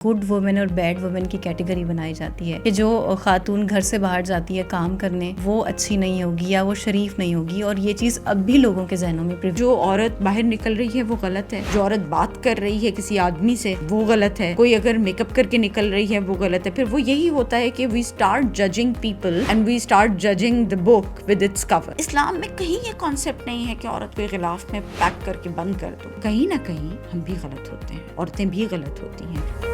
Good women اور bed women کی category بنائی جاتی ہے کہ جو خاتون گھر سے باہر جاتی ہے کام کرنے وہ اچھی نہیں ہوگی یا وہ شریف نہیں ہوگی، اور یہ چیز اب بھی لوگوں کے ذہنوں میں جو عورت باہر نکل رہی ہے وہ غلط ہے، جو عورت بات کر رہی ہے کسی آدمی سے وہ غلط ہے، کوئی اگر میک اپ کر کے نکل رہی ہے وہ غلط ہے. پھر وہ یہی ہوتا ہے کہ we start judging people and we start judging the book with its cover. اسلام میں کہیں یہ کانسیپٹ نہیں ہے کہ عورت کو غلاف میں پیک کر کے بند کر دو. کہیں نہ کہیں ہم بھی غلط ہوتے ہیں، عورتیں بھی غلط ہوتی ہیں.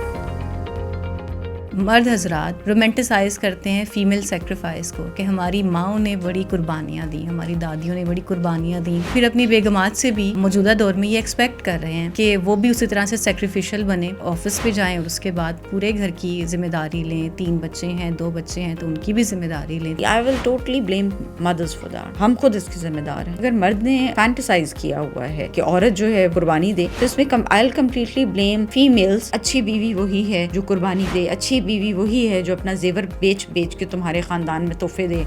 مرد حضرات رومینٹیسائز کرتے ہیں فیمیل سیکریفائس کو کہ ہماری ماؤں نے بڑی قربانیاں دیں، ہماری دادیوں نے بڑی قربانیاں دیں، پھر اپنی بیگمات سے بھی موجودہ دور میں یہ ایکسپیکٹ کر رہے ہیں کہ وہ بھی اسی طرح سے سیکریفیشل بنے، آفس پہ جائیں اور اس کے بعد پورے گھر کی ذمہ داری لیں. 3 بچے ہیں، 2 بچے ہیں تو ان کی بھی ذمہ داری لیں. I will totally blame mothers for that. ہم خود اس کی ذمہ دار ہیں. اگر مرد نے فینٹیسائز کیا ہوا ہے کہ عورت جو ہے قربانی دے تو اس میں I'll completely blame females. اچھی بیوی وہی ہے جو قربانی دے، اچھی بیوی وہی ہے جو اپنا زیور بیچ کے تمہارے خاندان میں تحفے دے.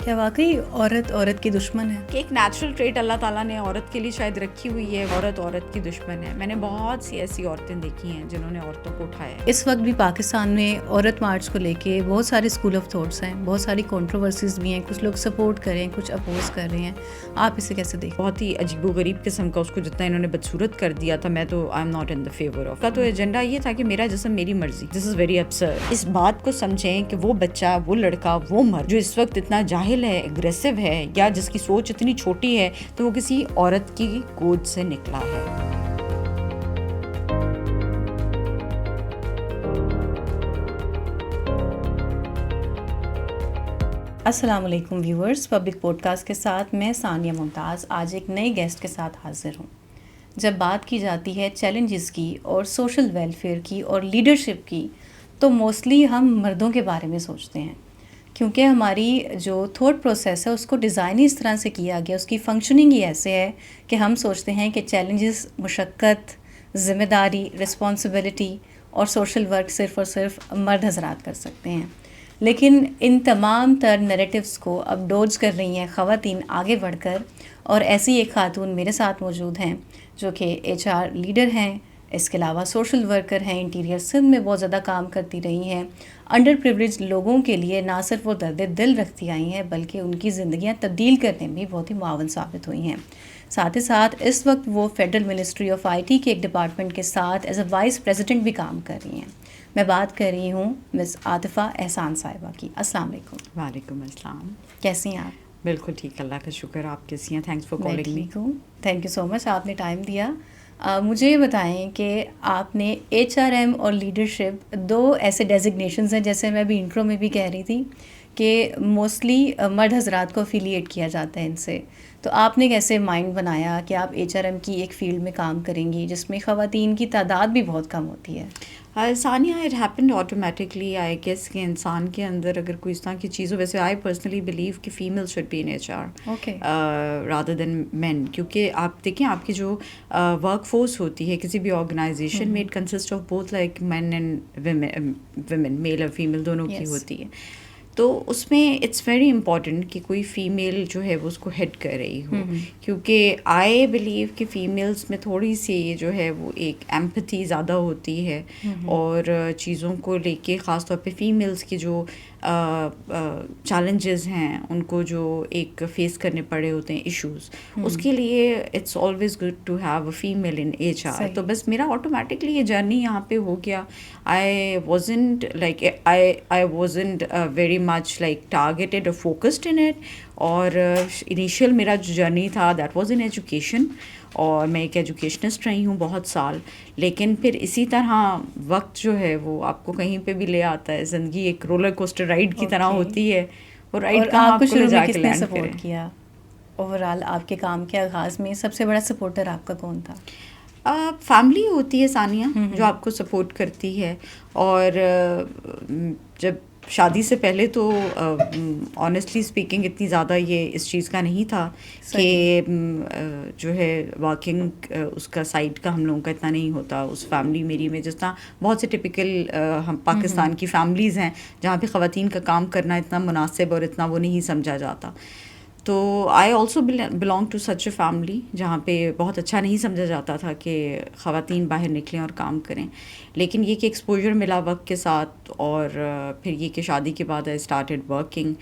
کیا واقعی عورت کی دشمن ہے؟ کہ ایک نیچرل ٹریٹ اللہ تعالیٰ نے عورت کے لیے شاید رکھی ہوئی ہے، عورت کی دشمن ہے. میں نے بہت سی ایسی عورتیں دیکھی ہیں جنہوں نے عورتوں کو اٹھایا ہے. اس وقت بھی پاکستان میں عورت مارچ کو لے کے بہت سارے اسکول آف تھاٹس ہیں، بہت ساری کنٹروورسیز بھی ہیں، کچھ لوگ سپورٹ کر رہے ہیں، کچھ اپوز کر رہے ہیں. آپ اسے کیسے دیکھیں؟ بہت ہی عجیب و غریب قسم کا اس کو جتنا انہوں نے بدصورت کر دیا تھا. میں تو I am not in the favour of کا. تو ایجنڈا یہ تھا کہ میرا جسم میری مرضی. دس از ویری ابسرڈ. اس بات کو سمجھیں کہ وہ بچہ، وہ لڑکا، وہ مرد جو اس وقت اتنا جاہل ہے، اگریسو ہے، یا جس کی سوچ اتنی چھوٹی ہے، تو وہ کسی عورت کی گود سے نکلا ہے. السلام علیکم ویورز، پبلک پوڈ کاسٹ کے ساتھ میں ثانیہ ممتاز آج ایک نئے گیسٹ کے ساتھ حاضر ہوں. جب بات کی جاتی ہے چیلنجز کی اور سوشل ویلفیئر کی اور لیڈرشپ کی تو موسٹلی ہم مردوں کے بارے میں سوچتے ہیں، کیونکہ ہماری جو تھاٹ پروسیس ہے اس کو ڈیزائن ہی اس طرح سے کیا گیا، اس کی فنکشننگ ہی ایسے ہے کہ ہم سوچتے ہیں کہ چیلنجز، مشقت، ذمہ داری، رسپانسبلٹی اور سوشل ورک صرف اور صرف مرد حضرات کر سکتے ہیں. لیکن ان تمام تر نیریٹیوز کو اب ڈوج کر رہی ہیں خواتین آگے بڑھ کر، اور ایسی ایک خاتون میرے ساتھ موجود ہیں جو کہ HR لیڈر ہیں، اس کے علاوہ سوشل ورکر ہیں، انٹیریئر سندھ میں بہت زیادہ کام کرتی رہی ہیں، انڈر پریویلیج لوگوں کے لیے نہ صرف وہ درد دل رکھتی آئی ہیں بلکہ ان کی زندگیاں تبدیل کرنے میں بہت ہی معاون ثابت ہوئی ہیں. ساتھ ہی ساتھ اس وقت وہ فیڈرل منسٹری آف IT کے ایک ڈپارٹمنٹ کے ساتھ ایز اے وائس پریزیڈنٹ بھی کام کر رہی ہیں. میں بات کر رہی ہوں مس عاطفہ احسان صاحبہ کی. السلام علیکم. وعلیکم السلام. کیسی ہیں آپ؟ بالکل ٹھیک، اللہ کا شکر. آپ کیسی ہیں؟ Thanks for calling me. Thank you so much, آپ نے ٹائم دیا. مجھے یہ بتائیں کہ آپ نے HRM اور لیڈرشپ 2 ایسے ڈیزگنیشنز ہیں، جیسے میں ابھی انٹرو میں بھی کہہ رہی تھی کہ موسٹلی مرد حضرات کو افیلیٹ کیا جاتا ہے ان سے. تو آپ نے کیسے مائنڈ بنایا کہ آپ HRM کی ایک فیلڈ میں کام کریں گی جس میں خواتین کی تعداد بھی بہت کم ہوتی ہے؟ Sania, it happened automatically. I guess کہ انسان کے اندر اگر کوئی اس طرح کی چیز ہو، ویسے آئی پرسنلی بلیو کہ female should be in HR rather than men. کیونکہ آپ دیکھیں آپ کی جو ورک فورس ہوتی ہے کسی بھی آرگنائزیشن میں، it consist of both like men and women, male اور فیمیل دونوں کی ہوتی ہے. تو اس میں اٹس ویری امپورٹنٹ کہ کوئی فیمیل جو ہے وہ اس کو ہیڈ کر رہی ہو. کیونکہ آئی بلیو کہ فیمیلز میں تھوڑی سی جو ہے وہ ایک ایمپتھی زیادہ ہوتی ہے، اور چیزوں کو لے کے خاص طور پہ فیمیلز کی جو چیلنجز ہیں ان کو جو ایک فیس کرنے پڑے ہوتے ہیں ایشوز، اس کے لیے it's always good to have a female in HR. تو بس میرا آٹومیٹکلی یہ جرنی یہاں پہ ہو گیا. I wasn't like I wasn't very much like targeted or focused in it. اور انیشیل میرا جو جرنی تھا دیٹ واز ان ایجوکیشن، اور میں ایک ایجوکیشنسٹ رہی ہوں بہت سال. لیکن پھر اسی طرح وقت جو ہے وہ آپ کو کہیں پہ بھی لے آتا ہے. زندگی ایک رولر کوسٹر رائڈ کی طرح ہوتی ہے، اور رائڈ کا آپ کو لے جا کے لینڈ سپورٹ کیا. اوور آل آپ کے کام کے آغاز میں سب سے بڑا سپورٹر آپ کا کون تھا؟ فیملی ہوتی ہے ثانیہ جو آپ کو سپورٹ کرتی ہے. اور جب شادی سے پہلے تو آنیسٹلی اسپیکنگ اتنی زیادہ یہ اس چیز کا نہیں تھا کہ جو ہے واکنگ اس کا سائڈ کا ہم لوگوں کا اتنا نہیں ہوتا اس فیملی میری میں، جس طرح بہت سے ٹپیکل ہم پاکستان کی فیملیز ہیں جہاں پہ خواتین کا کام کرنا اتنا مناسب اور اتنا وہ نہیں سمجھا جاتا. تو I also belong to such a family جہاں پہ بہت اچھا نہیں سمجھا جاتا تھا کہ خواتین باہر نکلیں اور کام کریں، لیکن یہ کہ ایکسپوجر ملا وقت کے ساتھ، اور پھر یہ کہ شادی کے بعد آئی اسٹارٹیڈ ورکنگ،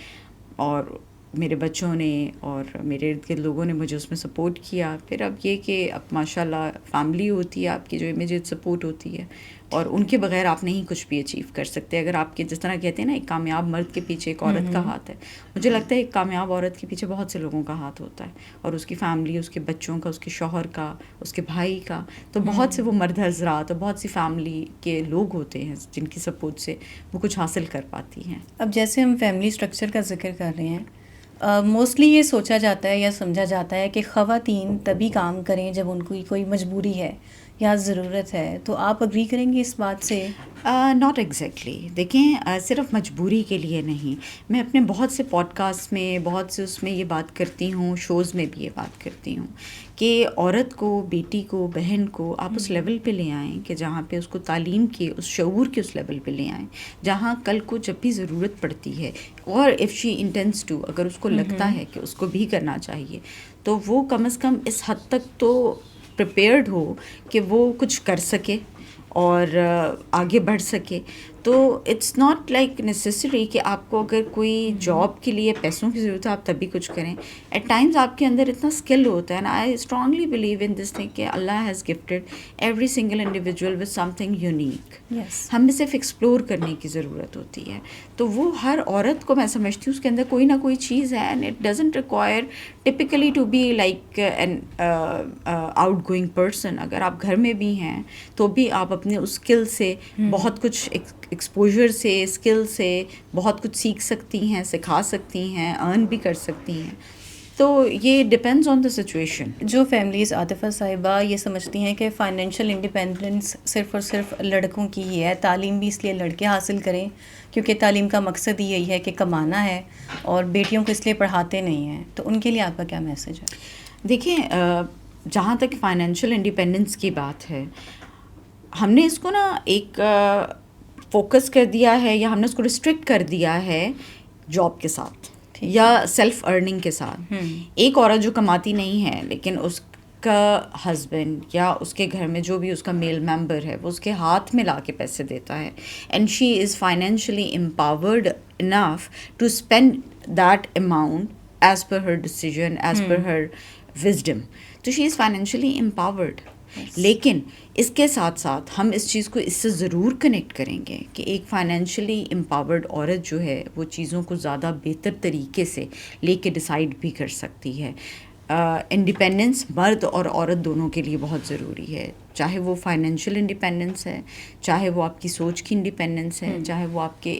اور میرے بچوں نے اور میرے ارد گرد لوگوں نے مجھے اس میں سپورٹ کیا. پھر اب یہ کہ اب ماشاء اللہ فیملی ہوتی ہے آپ کی جو امیجیٹ سپورٹ ہوتی ہے، اور ان کے بغیر آپ نہیں کچھ بھی اچیو کر سکتے. اگر آپ کے جس طرح کہتے ہیں نا ایک کامیاب مرد کے پیچھے ایک عورت کا ہاتھ ہے، مجھے لگتا ہے ایک کامیاب عورت کے پیچھے بہت سے لوگوں کا ہاتھ ہوتا ہے، اور اس کی فیملی، اس کے بچوں کا، اس کے شوہر کا، اس کے بھائی کا. تو بہت سے وہ مرد حضرات اور بہت سی فیملی کے لوگ ہوتے ہیں جن کی سپورٹ سے وہ کچھ حاصل کر پاتی ہیں. اب جیسے ہم فیملی اسٹرکچر کا ذکر کر رہے ہیں، موسٹلی یہ سوچا جاتا ہے یا سمجھا جاتا ہے کہ خواتین تبھی کام کریں جب ان کی کوئی مجبوری ہے یا ضرورت ہے. تو آپ اگری کریں گے اس بات سے؟ Not exactly. دیکھیں صرف مجبوری کے لیے نہیں، میں اپنے بہت سے پوڈ کاسٹ میں، بہت سے اس میں یہ بات کرتی ہوں، شوز میں بھی یہ بات کرتی ہوں کہ عورت کو، بیٹی کو، بہن کو آپ اس لیول پہ لے آئیں کہ جہاں پہ اس کو تعلیم کے، اس شعور کے اس لیول پہ لے آئیں جہاں کل کو جب بھی ضرورت پڑتی ہے، اور اف شی انٹینس ٹو، اگر اس کو لگتا ہے کہ اس کو بھی کرنا چاہیے، تو وہ کم از کم اس حد تک تو پریپیئرڈ ہو کہ وہ کچھ کر سکے اور آگے بڑھ سکے. تو اٹس ناٹ لائک نیسیسری کہ آپ کو اگر کوئی جاب کے لیے پیسوں کی ضرورت ہے آپ تبھی کچھ کریں. ایٹ ٹائمز آپ کے اندر اتنا اسکل ہوتا ہے نا. I strongly believe in this thing کہ Allah has gifted every single individual with something unique. ہمیں صرف ایکسپلور کرنے کی ضرورت ہوتی ہے. تو وہ ہر عورت کو میں سمجھتی ہوں اس کے اندر کوئی نہ کوئی چیز ہے، and it doesn't require typically to be like an outgoing person. اگر آپ گھر میں بھی ہیں تو بھی آپ اپنے اس اسکل سے بہت کچھ، ایکسپوجر سے، اسکل سے بہت کچھ سیکھ سکتی ہیں، سکھا سکتی ہیں، ارن بھی کر سکتی ہیں. تو یہ ڈپینڈز آن دا سچویشن. جو فیملیز عاطفہ صاحبہ یہ سمجھتی ہیں کہ فائنینشیل انڈیپینڈنس صرف اور صرف لڑکوں کی ہی ہے، تعلیم بھی اس لیے لڑکے حاصل کریں کیونکہ تعلیم کا مقصد ہی یہی ہے کہ کمانا ہے، اور بیٹیوں کو اس لیے پڑھاتے نہیں ہیں، تو ان کے لیے آپ کا کیا میسج ہے؟ دیکھیں جہاں تک فائنینشیل انڈیپینڈنس کی بات ہے، ہم نے اس کو نا ایک فوکس کر دیا ہے، یا ہم نے اس کو ریسٹرکٹ کر دیا ہے جاب کے ساتھ یا سیلف ارننگ کے ساتھ. ایک عورت جو کماتی نہیں ہے لیکن اس کا ہسبینڈ یا اس کے گھر میں جو بھی اس کا میل ممبر ہے وہ اس کے ہاتھ میں لا کے پیسے دیتا ہے، and she is financially empowered enough to spend that amount as per her decision, as per her wisdom. تو شی از فائنینشلی امپاورڈ. لیکن اس کے ساتھ ساتھ ہم اس چیز کو اس سے ضرور کنیکٹ کریں گے کہ ایک فائنینشلی امپاورڈ عورت جو ہے وہ چیزوں کو زیادہ بہتر طریقے سے لے کے ڈیسائیڈ بھی کر سکتی ہے. انڈیپینڈنس مرد اور عورت دونوں کے لیے بہت ضروری ہے، چاہے وہ فائنینشیل انڈیپینڈنس ہے، چاہے وہ آپ کی سوچ کی انڈیپینڈنس ہے، چاہے وہ آپ کے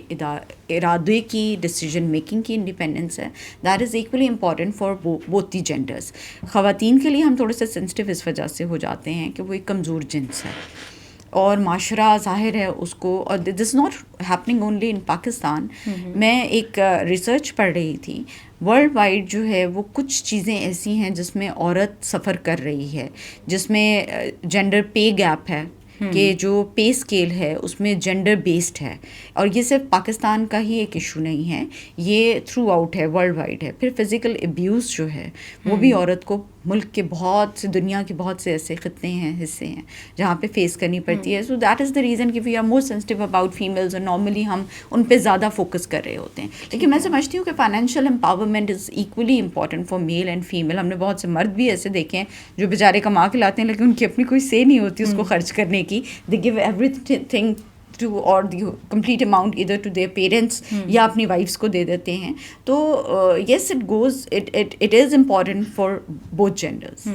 ارادے کی ڈیسیژن میکنگ کی انڈیپینڈنس ہے. That is equally important for both the genders. خواتین کے لیے ہم تھوڑے سے سینسٹیو اس وجہ سے ہو جاتے ہیں کہ وہ ایک کمزور جنس ہے، اور معاشرہ ظاہر ہے اس کو، اور this not happening only in Pakistan. میں ایک ریسرچ پڑھ رہی تھی، ورلڈ وائڈ جو ہے وہ کچھ چیزیں ایسی ہیں جس میں عورت سفر کر رہی ہے، جس میں جینڈر پے گیپ ہے، کہ جو پے اسکیل ہے اس میں جینڈر بیسڈ ہے. اور یہ صرف پاکستان کا ہی ایک ایشو نہیں ہے، یہ تھرو آؤٹ ہے، ورلڈ وائڈ ہے. پھر فزیکل ابیوز جو ہے وہ بھی عورت کو ملک کے بہت سے، دنیا کے بہت سے ایسے خطے ہیں، حصے ہیں جہاں پہ فیس کرنی پڑتی ہے. So that is the reason کہ we are more sensitive about females, اور نارملی ہم ان پہ زیادہ فوکس کر رہے ہوتے ہیں. لیکن میں سمجھتی ہوں کہ financial empowerment is equally important for male and female. ہم نے بہت سے مرد بھی ایسے دیکھے ہیں جو بیچارے کما کے لاتے ہیں لیکن ان کی اپنی کوئی سے نہیں ہوتی اس کو خرچ کرنے کی. دے گیو ایوری تھنگ ٹو، اور دی کمپلیٹ اماؤنٹ ادھر ٹو دیئر پیرنٹس یا اپنی وائفس کو دے دیتے ہیں. تو yes it goes, it is important for both genders.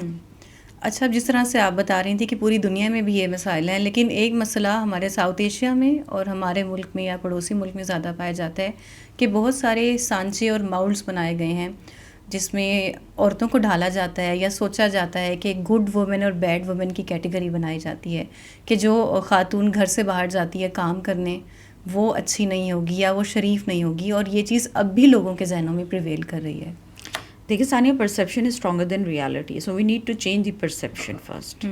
اچھا، جس طرح سے آپ بتا رہی تھیں کہ پوری دنیا میں بھی یہ مسائل ہیں، لیکن ایک مسئلہ ہمارے ساؤتھ ایشیا میں اور ہمارے ملک میں یا پڑوسی ملک میں زیادہ پایا جاتا ہے کہ بہت سارے سانچے اور ماؤلڈس بنائے گئے ہیں جس میں عورتوں کو ڈھالا جاتا ہے یا سوچا جاتا ہے کہ گڈ وومن اور بیڈ وومن کی کیٹیگری بنائی جاتی ہے کہ جو خاتون گھر سے باہر جاتی ہے کام کرنے وہ اچھی نہیں ہوگی یا وہ شریف نہیں ہوگی، اور یہ چیز اب بھی لوگوں کے ذہنوں میں پریویل کر رہی ہے. دیکھیے Sania, perception is stronger than reality, so we need to change the perception first.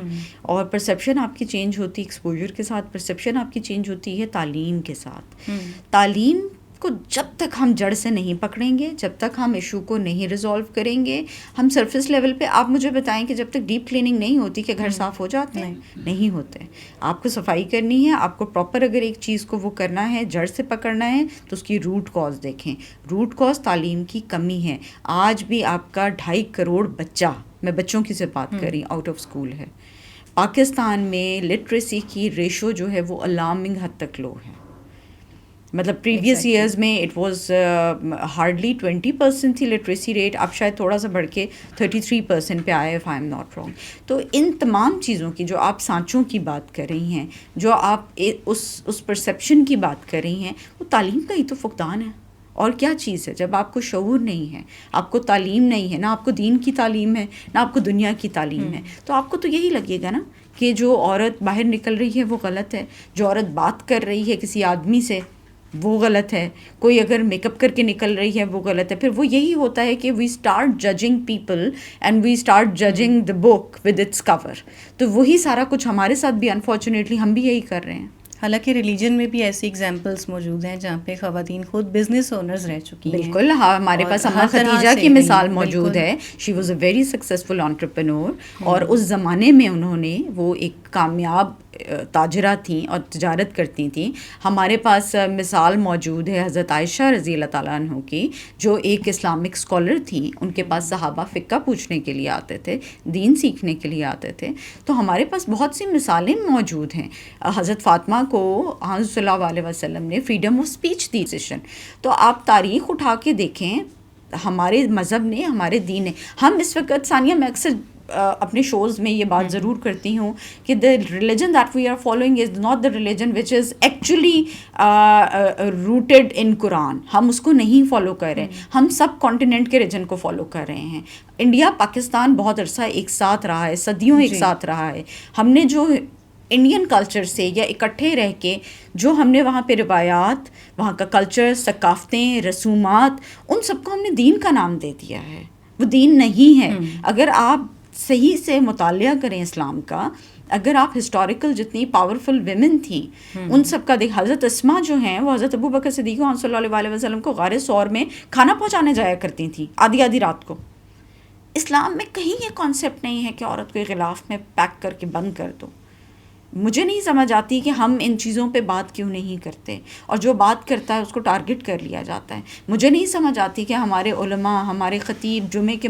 اور پرسیپشن آپ کی چینج ہوتی ہے ایکسپوجر کے ساتھ، پرسیپشن آپ کی چینج ہوتی ہے تعلیم کے ساتھ. تعلیم کو جب تک ہم جڑ سے نہیں پکڑیں گے, جب تک ہم ایشو کو نہیں ریزالو کریں گے, ہم سرفیس لیول پہ, آپ مجھے بتائیں کہ جب تک ڈیپ کلیننگ نہیں ہوتی کہ گھر صاف ہو جاتے ہیں؟ نہیں ہوتے. آپ کو صفائی کرنی ہے, آپ کو پراپر اگر ایک چیز کو وہ کرنا ہے, جڑ سے پکڑنا ہے, تو اس کی روٹ کاز دیکھیں. روٹ کاز تعلیم کی کمی ہے. آج بھی آپ کا 2.5 کروڑ بچہ, میں بچوں کی سے بات کر رہی ہوں, آؤٹ آف اسکول ہے. پاکستان میں لٹریسی کی ریشو جو ہے وہ الارمنگ حد تک لو ہے. مطلب پریویس ایئرز میں اٹ واز ہارڈلی 20% تھی لٹریسی ریٹ, اب شاید تھوڑا سا بڑھ کے 33% پہ آئے, if I am not wrong. تو ان تمام چیزوں کی, جو آپ سانچوں کی بات کر رہی ہیں, جو آپ اس پرسیپشن کی بات کر رہی ہیں, وہ تعلیم کا ہی تو فقدان ہے. اور کیا چیز ہے؟ جب آپ کو شعور نہیں ہے, آپ کو تعلیم نہیں ہے, نہ آپ کو دین کی تعلیم ہے, نہ آپ کو دنیا کی تعلیم ہے, تو آپ کو تو یہی لگے گا نا کہ جو عورت باہر نکل رہی ہے وہ غلط ہے, جو عورت بات کر رہی ہے کسی آدمی سے وہ غلط ہے, کوئی اگر میک اپ کر کے نکل رہی ہے وہ غلط ہے. پھر وہ یہی ہوتا ہے کہ we start judging people and we start judging the book with its cover. تو وہی سارا کچھ ہمارے ساتھ بھی انفارچونیٹلی ہم بھی یہی کر رہے ہیں. حالانکہ ریلیجن میں بھی ایسی ایگزامپلس موجود ہیں جہاں پہ خواتین خود بزنس اونرز رہ چکی ہیں. بالکل, ہاں, ہمارے پاس اماں ختیجہ کی مثال موجود ہے. She was a very successful entrepreneur, اور اس زمانے میں انہوں نے, وہ ایک کامیاب تاجرہ تھیں اور تجارت کرتی تھیں. ہمارے پاس مثال موجود ہے حضرت عائشہ رضی اللہ تعالیٰ عنہ کی, جو ایک اسلامک اسکالر تھیں. ان کے پاس صحابہ فقہ پوچھنے کے لیے آتے تھے, دین سیکھنے کے لیے آتے تھے. تو ہمارے پاس بہت سی مثالیں موجود ہیں. حضرت فاطمہ کو حضرت صلی اللہ علیہ وسلم نے freedom of speech the session. تو آپ تاریخ اٹھا کے دیکھیں, ہمارے مذہب نے, ہمارے دین نے. ہم اس وقت, ثانیہ, میں اکثر اپنے شوز میں یہ بات ضرور کرتی ہوں کہ the religion that we are following is not the religion which is actually rooted in Quran. ہم اس کو نہیں فالو کر رہے ہیں, ہم سب کانٹیننٹ کے ریجن کو فالو کر رہے ہیں. انڈیا پاکستان بہت عرصہ ایک ساتھ رہا ہے, صدیوں ایک ساتھ رہا ہے. ہم نے جو انڈین کلچر سے یا اکٹھے رہ کے جو ہم نے وہاں پہ روایات, وہاں کا کلچر, ثقافتیں, رسومات, ان سب کو ہم نے دین کا نام دے دیا ہے. وہ دین نہیں ہے. اگر آپ صحیح سے مطالعہ کریں اسلام کا, اگر آپ ہسٹوریکل جتنی پاورفل ویمن تھیں ان سب کا دیکھ, حضرت اسما جو ہیں وہ حضرت ابو بکر صدیق صلی اللہ علیہ وسلم کو غار ثور میں کھانا پہنچانے جایا کرتی تھیں آدھی آدھی رات کو. اسلام میں کہیں یہ کانسیپٹ نہیں ہے کہ عورت کو غلاف میں پیک کر کے بند کر دو. مجھے نہیں سمجھ آتی کہ ہم ان چیزوں پہ بات کیوں نہیں کرتے, اور جو بات کرتا ہے اس کو ٹارگٹ کر لیا جاتا ہے. مجھے نہیں سمجھ آتی کہ ہمارے علماء, ہمارے خطیب جمعے کے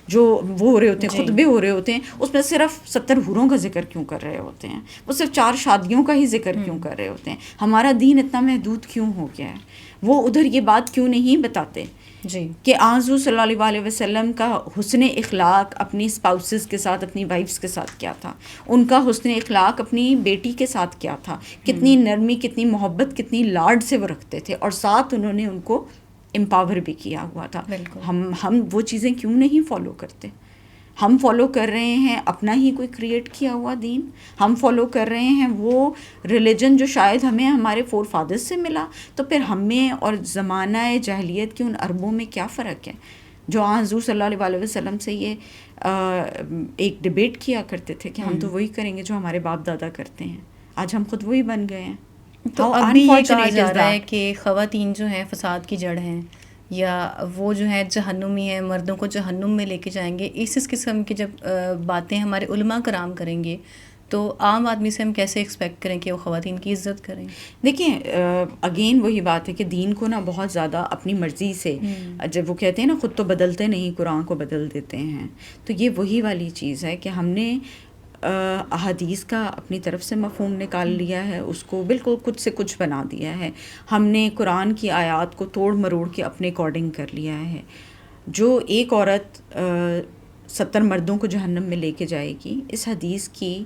جو وہ ہو رہے ہوتے ہیں, خطبے ہو رہے ہوتے ہیں, اس میں صرف 70 حوروں کا ذکر کیوں کر رہے ہوتے ہیں, وہ صرف 4 شادیوں کا ہی ذکر کیوں کر رہے ہوتے ہیں. ہمارا دین اتنا محدود کیوں ہو گیا ہے؟ وہ ادھر یہ بات کیوں نہیں بتاتے کہ حضور صلی اللہ علیہ وسلم کا حسن اخلاق اپنی اسپاؤسز کے ساتھ, اپنی وائفس کے ساتھ کیا تھا, ان کا حسن اخلاق اپنی بیٹی کے ساتھ کیا تھا, کتنی نرمی, کتنی محبت, کتنی لاڈ سے وہ رکھتے تھے, اور ساتھ انہوں نے ان کو امپاور بھی کیا ہوا تھا. ہم وہ چیزیں کیوں نہیں فالو کرتے؟ ہم فالو کر رہے ہیں اپنا ہی کوئی کریٹ کیا ہوا دین. ہم فالو کر رہے ہیں وہ ریلیجن جو شاید ہمیں ہمارے فور فادرز سے ملا. تو پھر ہمیں اور زمانہ جاہلیت کے ان عربوں میں کیا فرق ہے جو حضور صلی اللہ علیہ وسلم سے یہ ایک ڈبیٹ کیا کرتے تھے کہ ہم تو وہی کریں گے جو ہمارے باپ دادا کرتے ہیں. آج ہم خود وہی بن گئے ہیں. تو اب بھی یہ کہا جا رہا ہے کہ خواتین جو ہیں فساد کی جڑ ہیں, یا وہ جو ہے جہنمی ہیں, مردوں کو جہنم میں لے کے جائیں گے. اس قسم کی جب باتیں ہمارے علماء کرام کریں گے تو عام آدمی سے ہم کیسے ایکسپیکٹ کریں کہ وہ خواتین کی عزت کریں؟ دیکھیں, اگین وہی بات ہے کہ دین کو نا بہت زیادہ اپنی مرضی سے, جب وہ کہتے ہیں نا خود تو بدلتے نہیں قرآن کو بدل دیتے ہیں, تو یہ وہی والی چیز ہے کہ ہم نے احادیث کا اپنی طرف سے مفہوم نکال لیا ہے, اس کو بالکل کچھ سے کچھ بنا دیا ہے. ہم نے قرآن کی آیات کو توڑ مروڑ کے اپنے اکارڈنگ کر لیا ہے. جو ایک عورت 70 مردوں کو جہنم میں لے کے جائے گی, اس حدیث کی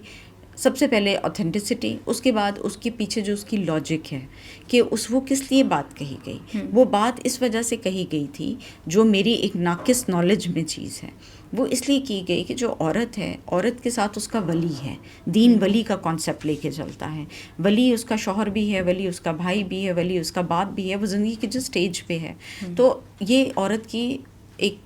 سب سے پہلے اوتھینٹسٹی, اس کے بعد اس کے پیچھے جو اس کی لاجک ہے کہ وہ کس لیے بات کہی گئی. وہ بات اس وجہ سے کہی گئی تھی جو میری ایک ناقص نالج میں چیز ہے, وہ اس لیے کی گئی کہ جو عورت ہے, عورت کے ساتھ اس کا ولی ہے. دین ولی کا کانسیپٹ لے کے چلتا ہے. ولی اس کا شوہر بھی ہے, ولی اس کا بھائی بھی ہے, ولی اس کا باپ بھی ہے, وہ زندگی کے جو سٹیج پہ ہے. تو یہ عورت کی ایک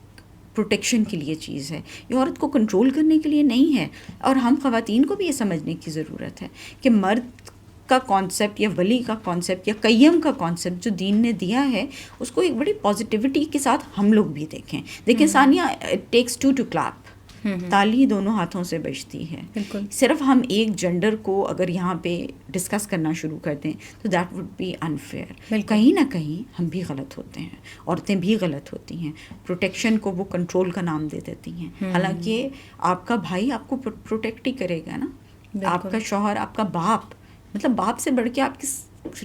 پروٹیکشن کے لیے چیز ہے, یہ عورت کو کنٹرول کرنے کے لیے نہیں ہے. اور ہم خواتین کو بھی یہ سمجھنے کی ضرورت ہے کہ مرد کا کانسیپٹ یا ولی کا کانسیپٹ یا قیم کا کانسیپٹ جو دین نے دیا ہے اس کو ایک بڑی پازیٹیوٹی کے ساتھ ہم لوگ بھی دیکھیں ثانیہ، اٹ ٹیکس ٹو کلیپ، تالی دونوں ہاتھوں سے بجتی ہے. بالکل. صرف ہم ایک جینڈر کو اگر یہاں پہ ڈسکس کرنا شروع کر دیں تو دیٹ وڈ بی انفیئر. کہیں نہ کہیں ہم بھی غلط ہوتے ہیں، عورتیں بھی غلط ہوتی ہیں. پروٹیکشن کو وہ کنٹرول کا نام دے دیتی ہیں، حالانکہ آپ کا بھائی آپ کو پروٹیکٹ ہی کرے گا نا. آپ کا شوہر، آپ کا باپ، مطلب باپ سے بڑھ کے آپ کس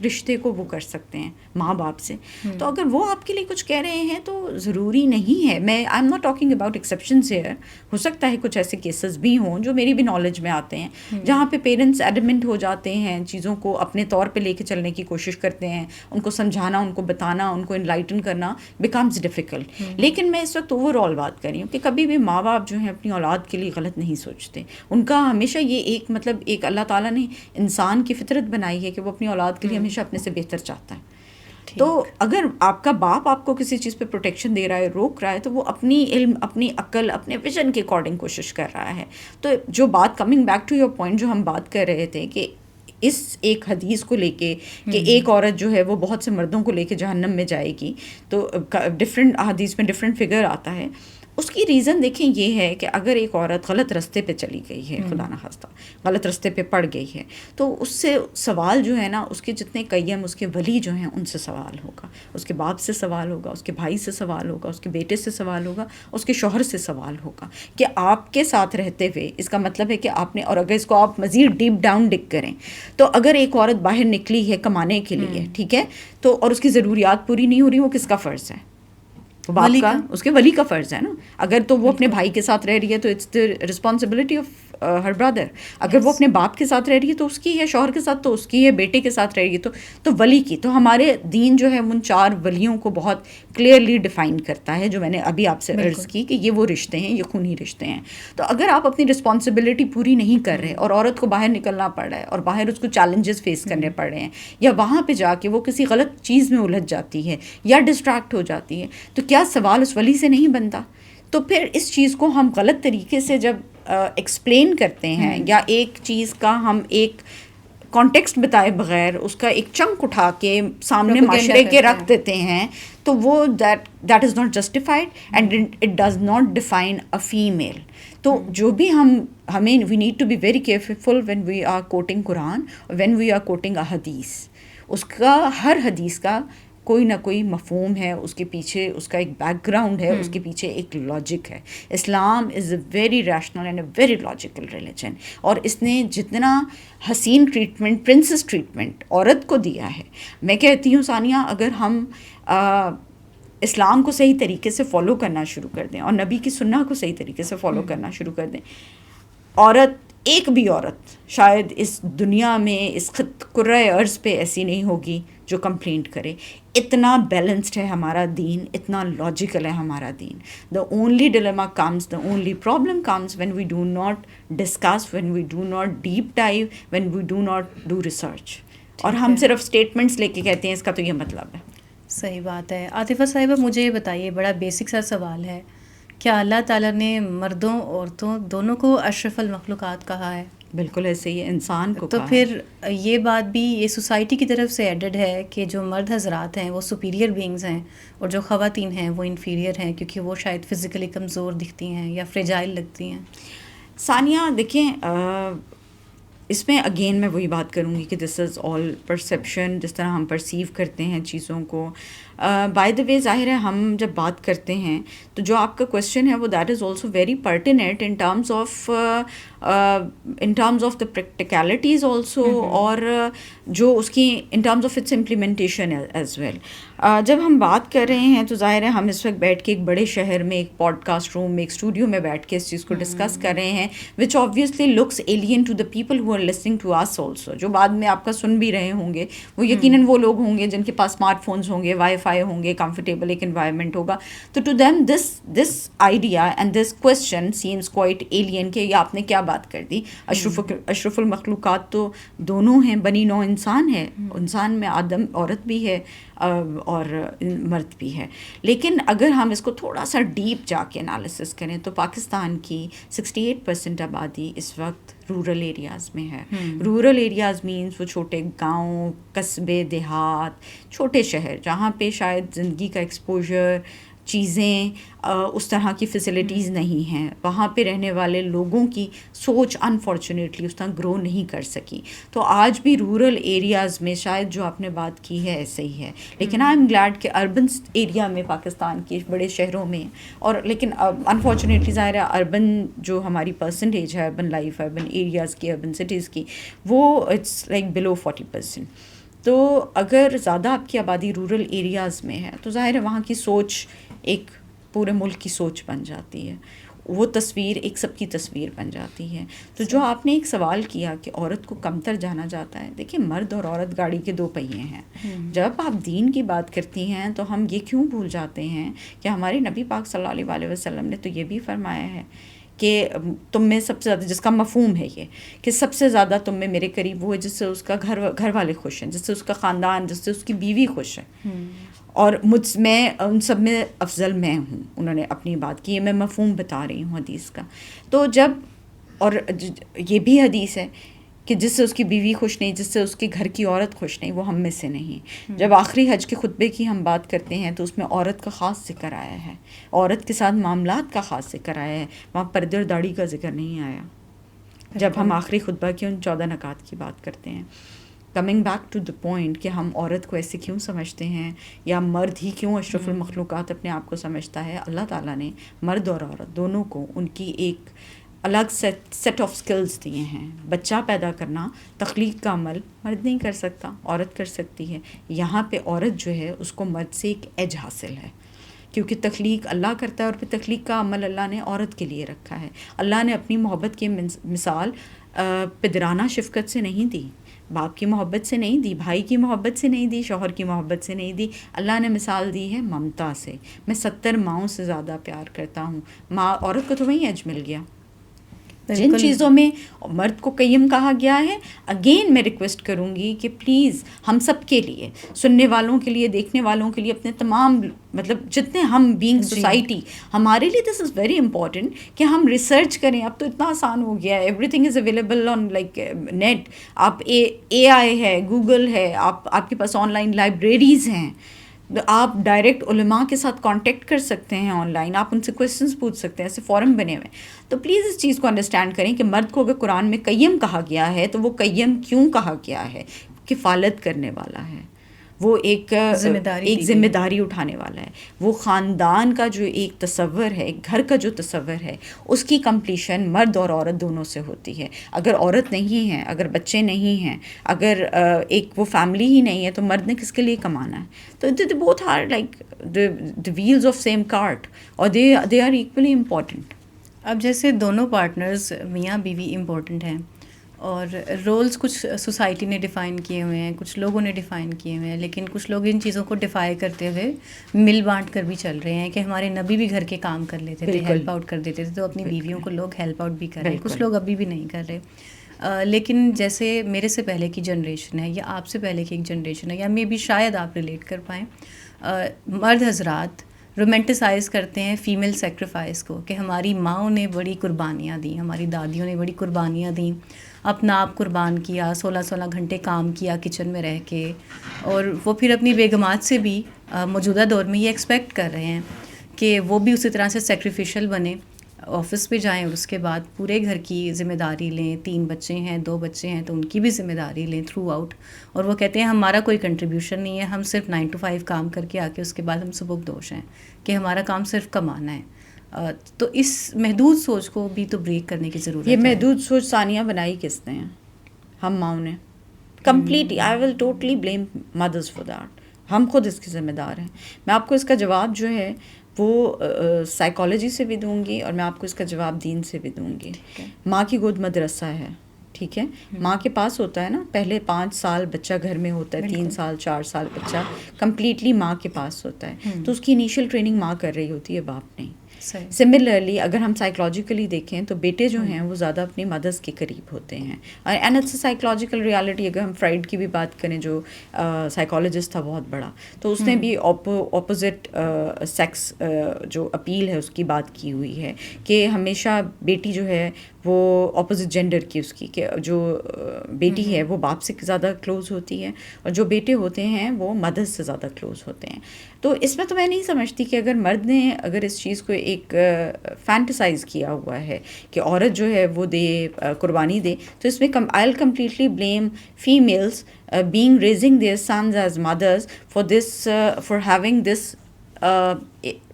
رشتے کو وہ کر سکتے ہیں، ماں باپ سے. تو اگر وہ آپ کے لیے کچھ کہہ رہے ہیں تو ضروری نہیں ہے، میں I am not talking about exceptions here, ہو سکتا ہے کچھ ایسے کیسز بھی ہوں جو میری بھی نالج میں آتے ہیں جہاں پہ پیرنٹس ایڈمنٹ ہو جاتے ہیں، چیزوں کو اپنے طور پہ لے کے چلنے کی کوشش کرتے ہیں، ان کو سمجھانا، ان کو بتانا، ان کو انلائٹن کرنا بیکمز ڈیفیکلٹ. لیکن میں اس وقت اوور آل بات کر رہی ہوں کہ کبھی بھی ماں باپ جو ہیں اپنی اولاد کے لیے غلط نہیں سوچتے. ان کا ہمیشہ یہ ایک مطلب ایک اللہ تعالیٰ نے انسان کی فطرت بنائی ہے کہ وہ اپنی اولاد کے لیے ہمیشہ اپنے سے بہتر چاہتا ہے. تو اگر آپ کا باپ آپ کو کسی چیز پہ پروٹیکشن دے رہا ہے، روک رہا ہے، تو وہ اپنی علم، اپنی عقل، اپنے ویژن کے اکارڈنگ کوشش کر رہا ہے. تو جو بات coming back to your point جو ہم بات کر رہے تھے کہ اس ایک حدیث کو لے کے کہ ایک عورت جو ہے وہ بہت سے مردوں کو لے کے جہنم میں جائے گی، تو ڈفرینٹ حدیث میں ڈفرینٹ فگر آتا ہے. اس کی ریزن دیکھیں یہ ہے کہ اگر ایک عورت غلط راستے پہ چلی گئی ہے، خدا نہ خواستہ غلط راستے پہ پڑ گئی ہے، تو اس سے سوال جو ہے نا، اس کے جتنے قیم، اس کے ولی جو ہیں ان سے سوال ہوگا، اس کے باپ سے سوال ہوگا، اس کے بھائی سے سوال ہوگا، اس کے بیٹے سے سوال ہوگا، اس کے شوہر سے سوال ہوگا کہ آپ کے ساتھ رہتے ہوئے. اس کا مطلب ہے کہ آپ نے، اور اگر اس کو آپ مزید ڈیپ ڈاؤن ڈگ کریں تو اگر ایک عورت باہر نکلی ہے کمانے کے لیے، ٹھیک ہے، تو اور اس کی ضروریات پوری نہیں ہو رہی، وہ کس کا فرض ہے؟ باپ کا، اس کے ولی کا فرض ہے نا. اگر تو وہ اپنے بھائی کے ساتھ رہ رہی ہے تو it's the responsibility of her brother. اگر وہ اپنے باپ کے ساتھ رہ رہی ہے تو اس کی ہے، شوہر کے ساتھ تو اس کی ہے، بیٹے کے ساتھ رہ رہی ہے تو ولی کی. تو ہمارے دین جو ہے ان 4 ولیوں کو بہت کلیئرلی ڈیفائن کرتا ہے، جو میں نے ابھی آپ سے عرض کی کہ یہ وہ رشتے ہیں، یہ خونی رشتے ہیں. تو اگر آپ اپنی رسپانسبلٹی پوری نہیں کر رہے اور عورت کو باہر نکلنا پڑ رہا ہے اور باہر اس کو چیلنجز فیس کرنے پڑ رہے ہیں، یا وہاں پہ جا کے وہ کسی غلط چیز میں الجھ جاتی ہے یا ڈسٹریکٹ ہو جاتی ہے، تو کیا سوال اس ولی سے نہیں بنتا؟ تو پھر اس چیز کو ہم غلط طریقے سے جب ایکسپلین کرتے ہیں یا ایک چیز کا ہم ایک کانٹیکسٹ بتائے بغیر اس کا ایک چنک اٹھا کے سامنے معاشرے کے رکھ دیتے ہیں، تو وہ that is not justified and it does not define a female. تو جو بھی ہمیں we need to be very careful when we are quoting Quran, when we are quoting a hadith. اس کا ہر حدیث کا کوئی نہ کوئی مفہوم ہے، اس کے پیچھے اس کا ایک بیک گراؤنڈ ہے، اس کے پیچھے ایک لاجک ہے. Islam is a very rational and a very logical religion, اور اس نے جتنا حسین ٹریٹمنٹ، پرنسس ٹریٹمنٹ عورت کو دیا ہے، میں کہتی ہوں ثانیہ، اگر ہم اسلام کو صحیح طریقے سے فالو کرنا شروع کر دیں اور نبی کی سنت کو صحیح طریقے سے فالو کرنا شروع کر دیں، عورت، ایک بھی عورت شاید اس دنیا میں، اس کرۂ ارض پہ ایسی نہیں ہوگی جو کمپلینٹ کرے. اتنا بیلنسڈ ہے ہمارا دین، اتنا لاجیکل ہے ہمارا دین. The only dilemma comes, the only problem comes when we do not discuss, when we do not deep dive, when we do not do research, اور ہم صرف اسٹیٹمنٹس لے کے کہتے ہیں اس کا تو یہ مطلب ہے. صحیح بات ہے. عاطفہ صاحبہ، مجھے یہ بتائیے، بڑا بیسک سا سوال ہے، کیا اللہ تعالیٰ نے مردوں عورتوں دونوں کو اشرف المخلوقات کہا ہے؟ بالکل ایسے ہی انسان کو. تو پھر یہ بات بھی یہ سوسائٹی کی طرف سے ایڈڈ ہے کہ جو مرد حضرات ہیں وہ سپیریئر بینگز ہیں اور جو خواتین ہیں وہ انفیریئر ہیں، کیونکہ وہ شاید فزیکلی کمزور دکھتی ہیں یا فریجائل لگتی ہیں. ثانیہ دیکھیں، اس میں اگین میں وہی بات کروں گی کہ دس از آل پرسیپشن، جس طرح ہم پرسیو کرتے ہیں چیزوں کو. بائی دا وے ظاہر ہے ہم جب بات کرتے ہیں تو جو آپ کا کویشچن ہے وہ that is also very pertinent in terms of the practicalities also, اور جو اس کی in terms of its implementation as well. جب ہم بات کر رہے ہیں تو ظاہر ہے ہم اس وقت بیٹھ کے ایک بڑے شہر میں، ایک پوڈ کاسٹ روم میں، ایک اسٹوڈیو میں بیٹھ کے اس چیز کو ڈسکس کر رہے ہیں، which obviously looks alien to the people who are listening to us also. جو بعد میں آپ کا سن بھی رہے ہوں گے وہ یقیناً وہ لوگ ہوں گے جن کے پاس اسمارٹ فونز ہوں گے، وائی فائی ہوں گے، کمفرٹیبل ایک انوائرمنٹ ہوگا. تو to them this idea and this question seems quite alien کہ یہ آپ نے کیا بات کر دی. اشرف المخلوقات تو دونوں ہیں، بنی نوع انسان ہے، انسان میں آدم عورت بھی ہے اور مرد بھی ہے. لیکن اگر ہم اس کو تھوڑا سا ڈیپ جا کے انالیسس کریں تو پاکستان کی 68% آبادی اس وقت رورل ایریاز میں ہے. رورل ایریاز مینس وہ چھوٹے گاؤں, قصبے, دیہات, چھوٹے شہر جہاں پہ شاید زندگی کا ایکسپوجر, چیزیں, اس طرح کی فیسلٹیز نہیں ہیں. وہاں پہ رہنے والے لوگوں کی سوچ انفارچونیٹلی اس طرح گرو نہیں کر سکی. تو آج بھی رورل ایریاز میں شاید جو آپ نے بات کی ہے ایسے ہی ہے. لیکن آئی ایم گلیڈ کہ اربن ایریا میں پاکستان کے بڑے شہروں میں, اور لیکن انفارچونیٹلی ظاہر ہے اربن جو ہماری پرسنٹیج ہے اربن لائف, اربن ایریاز کی, اربن سٹیز کی, وہ اٹس لائک بلو 40%. تو اگر زیادہ آپ کی آبادی رورل ایریاز میں ہے تو ظاہر ہے وہاں کی سوچ ایک پورے ملک کی سوچ بن جاتی ہے, وہ تصویر ایک سب کی تصویر بن جاتی ہے. تو جو آپ نے ایک سوال کیا کہ عورت کو کمتر جانا جاتا ہے, دیکھیں مرد اور عورت گاڑی کے دو پہیے ہیں. جب آپ دین کی بات کرتی ہیں تو ہم یہ کیوں بھول جاتے ہیں کہ ہمارے نبی پاک صلی اللہ علیہ وسلم نے تو یہ بھی فرمایا ہے کہ تم میں سب سے زیادہ, جس کا مفہوم ہے یہ کہ سب سے زیادہ تم میں میرے قریب وہ ہے جس سے اس کا گھر والے خوش ہیں, جس سے اس کا خاندان, جس سے اس کی بیوی خوش ہے, اور میں ان سب میں افضل میں ہوں. انہوں نے اپنی بات کی, میں مفہوم بتا رہی ہوں حدیث کا. تو جب, اور یہ بھی حدیث ہے کہ جس سے اس کی بیوی خوش نہیں, جس سے اس کے گھر کی عورت خوش نہیں, وہ ہم میں سے نہیں. جب آخری حج کے خطبے کی ہم بات کرتے ہیں تو اس میں عورت کا خاص ذکر آیا ہے, عورت کے ساتھ معاملات کا خاص ذکر آیا ہے, وہاں پردے اور داڑھی کا ذکر نہیں آیا. جب ہم آخری خطبہ کی ان 14 نکات کی بات کرتے ہیں, coming back to the point کہ ہم عورت کو ایسے کیوں سمجھتے ہیں, یا مرد ہی کیوں اشرف المخلوقات اپنے آپ کو سمجھتا ہے. اللہ تعالیٰ نے مرد اور عورت دونوں کو ان کی ایک الگ سیٹ آف سکلز دیے ہیں. بچہ پیدا کرنا, تخلیق کا عمل مرد نہیں کر سکتا, عورت کر سکتی ہے. یہاں پہ عورت جو ہے اس کو مرد سے ایک ایج حاصل ہے, کیونکہ تخلیق اللہ کرتا ہے, اور پھر تخلیق کا عمل اللہ نے عورت کے لیے رکھا ہے. اللہ نے اپنی محبت کی مثال پدرانہ شفقت سے نہیں دی, باپ کی محبت سے نہیں دی, بھائی کی محبت سے نہیں دی, شوہر کی محبت سے نہیں دی. اللہ نے مثال دی ہے ممتا سے. میں 70 ماؤں سے زیادہ پیار کرتا ہوں. ماں, عورت کو تو وہیں ایج مل گیا. جن چیزوں میں مرد کو قیم کہا گیا ہے, اگین میں ریکویسٹ کروں گی کہ پلیز ہم سب کے لیے, سننے والوں کے لیے, دیکھنے والوں کے لیے, اپنے تمام مطلب جتنے ہم بینگ سوسائٹی, ہمارے لیے دس از ویری امپورٹنٹ کہ ہم ریسرچ کریں. اب تو اتنا آسان ہو گیا ہے, everything is available on like net. آپ اے آئی ہے, گوگل ہے, آپ کے پاس آن لائن لائبریریز ہیں, آپ ڈائریکٹ علماء کے ساتھ کانٹیکٹ کر سکتے ہیں آن لائن, آپ ان سے کویسچنس پوچھ سکتے ہیں, ایسے فورم بنے ہوئے. تو پلیز اس چیز کو انڈرسٹینڈ کریں کہ مرد کو اگر قرآن میں قیم کہا گیا ہے تو وہ قیم کیوں کہا گیا ہے. کفالت کرنے والا ہے, وہ ایک ذمہ داری اٹھانے والا ہے. وہ خاندان کا جو ایک تصور ہے, ایک گھر کا جو تصور ہے, اس کی کمپلیشن مرد اور عورت دونوں سے ہوتی ہے. اگر عورت نہیں ہے, اگر بچے نہیں ہیں, اگر ایک وہ فیملی ہی نہیں ہے, تو مرد نے کس کے لیے کمانا ہے. تو they both are like the wheels of same cart, اور they are equally important. اب جیسے دونوں پارٹنرز میاں بیوی امپورٹنٹ ہیں, اور رولز کچھ سوسائٹی نے ڈیفائن کیے ہوئے ہیں, کچھ لوگوں نے ڈیفائن کیے ہوئے ہیں, لیکن کچھ لوگ ان چیزوں کو ڈیفائی کرتے ہوئے مل بانٹ کر بھی چل رہے ہیں کہ ہمارے نبی بھی گھر کے کام کر لیتے تھے, ہیلپ آؤٹ کر دیتے تھے, تو اپنی بیویوں کو لوگ ہیلپ آؤٹ بھی کر رہے ہیں. کچھ لوگ ابھی بھی نہیں کر رہے. لیکن جیسے میرے سے پہلے کی جنریشن ہے, یا آپ سے پہلے کی ایک جنریشن ہے, یا مے بی شاید آپ ریلیٹ کر پائیں, مرد حضرات رومینٹیسائز کرتے ہیں فیمیل سیکریفائس کو, کہ ہماری ماؤں نے بڑی قربانیاں دیں, ہماری دادیوں نے بڑی قربانیاں دیں, اپنا آپ قربان کیا, 16 گھنٹے کام کیا کچن میں رہ کے, اور وہ پھر اپنی بیگمات سے بھی موجودہ دور میں یہ ایکسپیکٹ کر رہے ہیں کہ وہ بھی اسی طرح سے سیکریفیشل بنے, آفس پہ جائیں اور اس کے بعد پورے گھر کی ذمہ داری لیں. 3 بچے ہیں, 2 بچے ہیں, تو ان کی بھی ذمہ داری لیں تھرو آؤٹ. اور وہ کہتے ہیں ہمارا کوئی کنٹریبیوشن نہیں ہے, ہم صرف 9 to 5 کام کر کے آ کے اس کے بعد ہم سبکدوش ہیں کہ ہمارا کام صرف کمانا ہے. تو اس محدود سوچ کو بھی تو بریک کرنے کی ضرورت ہے. یہ محدود سوچ ثانیہ بنائی کس نے؟ ہم ماؤں نے. Completely I will totally blame mothers for that. ہم خود اس کے ذمہ دار ہیں. میں آپ کو اس کا جواب جو ہے وہ سائیکالوجی سے بھی دوں گی, اور میں آپ کو اس کا جواب دین سے بھی دوں گی. ماں کی گود مدرسہ ہے, ٹھیک ہے. ماں کے پاس ہوتا ہے نا, پہلے 5 سال بچہ گھر میں ہوتا ہے, 3 سال 4 سال بچہ کمپلیٹلی ماں کے پاس ہوتا ہے. تو اس کی انیشیل ٹریننگ ماں کر رہی ہوتی ہے, باپ نہیں. سملرلی اگر ہم سائیکولوجیکلی دیکھیں تو بیٹے جو ہیں وہ زیادہ اپنی مدرس کے قریب ہوتے ہیں. And it's a psychological reality. اگر ہم فرائڈ کی بھی بات کریں, جو سائیکولوجسٹ تھا بہت بڑا, تو اس نے بھی اپوزٹ سیکس جو اپیل ہے اس کی بات کی ہوئی ہے کہ ہمیشہ بیٹی جو ہے وہ اپوزٹ جینڈر کی اس کی کہ جو بیٹی ہے وہ باپ سے زیادہ کلوز ہوتی ہے اور جو بیٹے ہوتے ہیں وہ مدر سے زیادہ کلوز ہوتے ہیں. تو اس میں تو میں نہیں سمجھتی کہ اگر مرد نے اگر اس چیز کو ایک فینٹیسائز کیا ہوا ہے کہ عورت جو ہے وہ دے قربانی دے, تو اس میں I will completely blame females being raising their sons as mothers for this for having this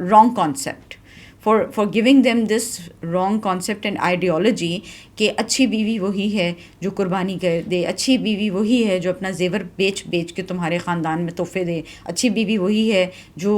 wrong concept, for giving them this wrong concept and ideology کہ اچھی بیوی وہی ہے جو قربانی کر دے, اچھی بیوی وہی ہے جو اپنا زیور بیچ کے تمہارے خاندان میں تحفے دے, اچھی بیوی وہی ہے جو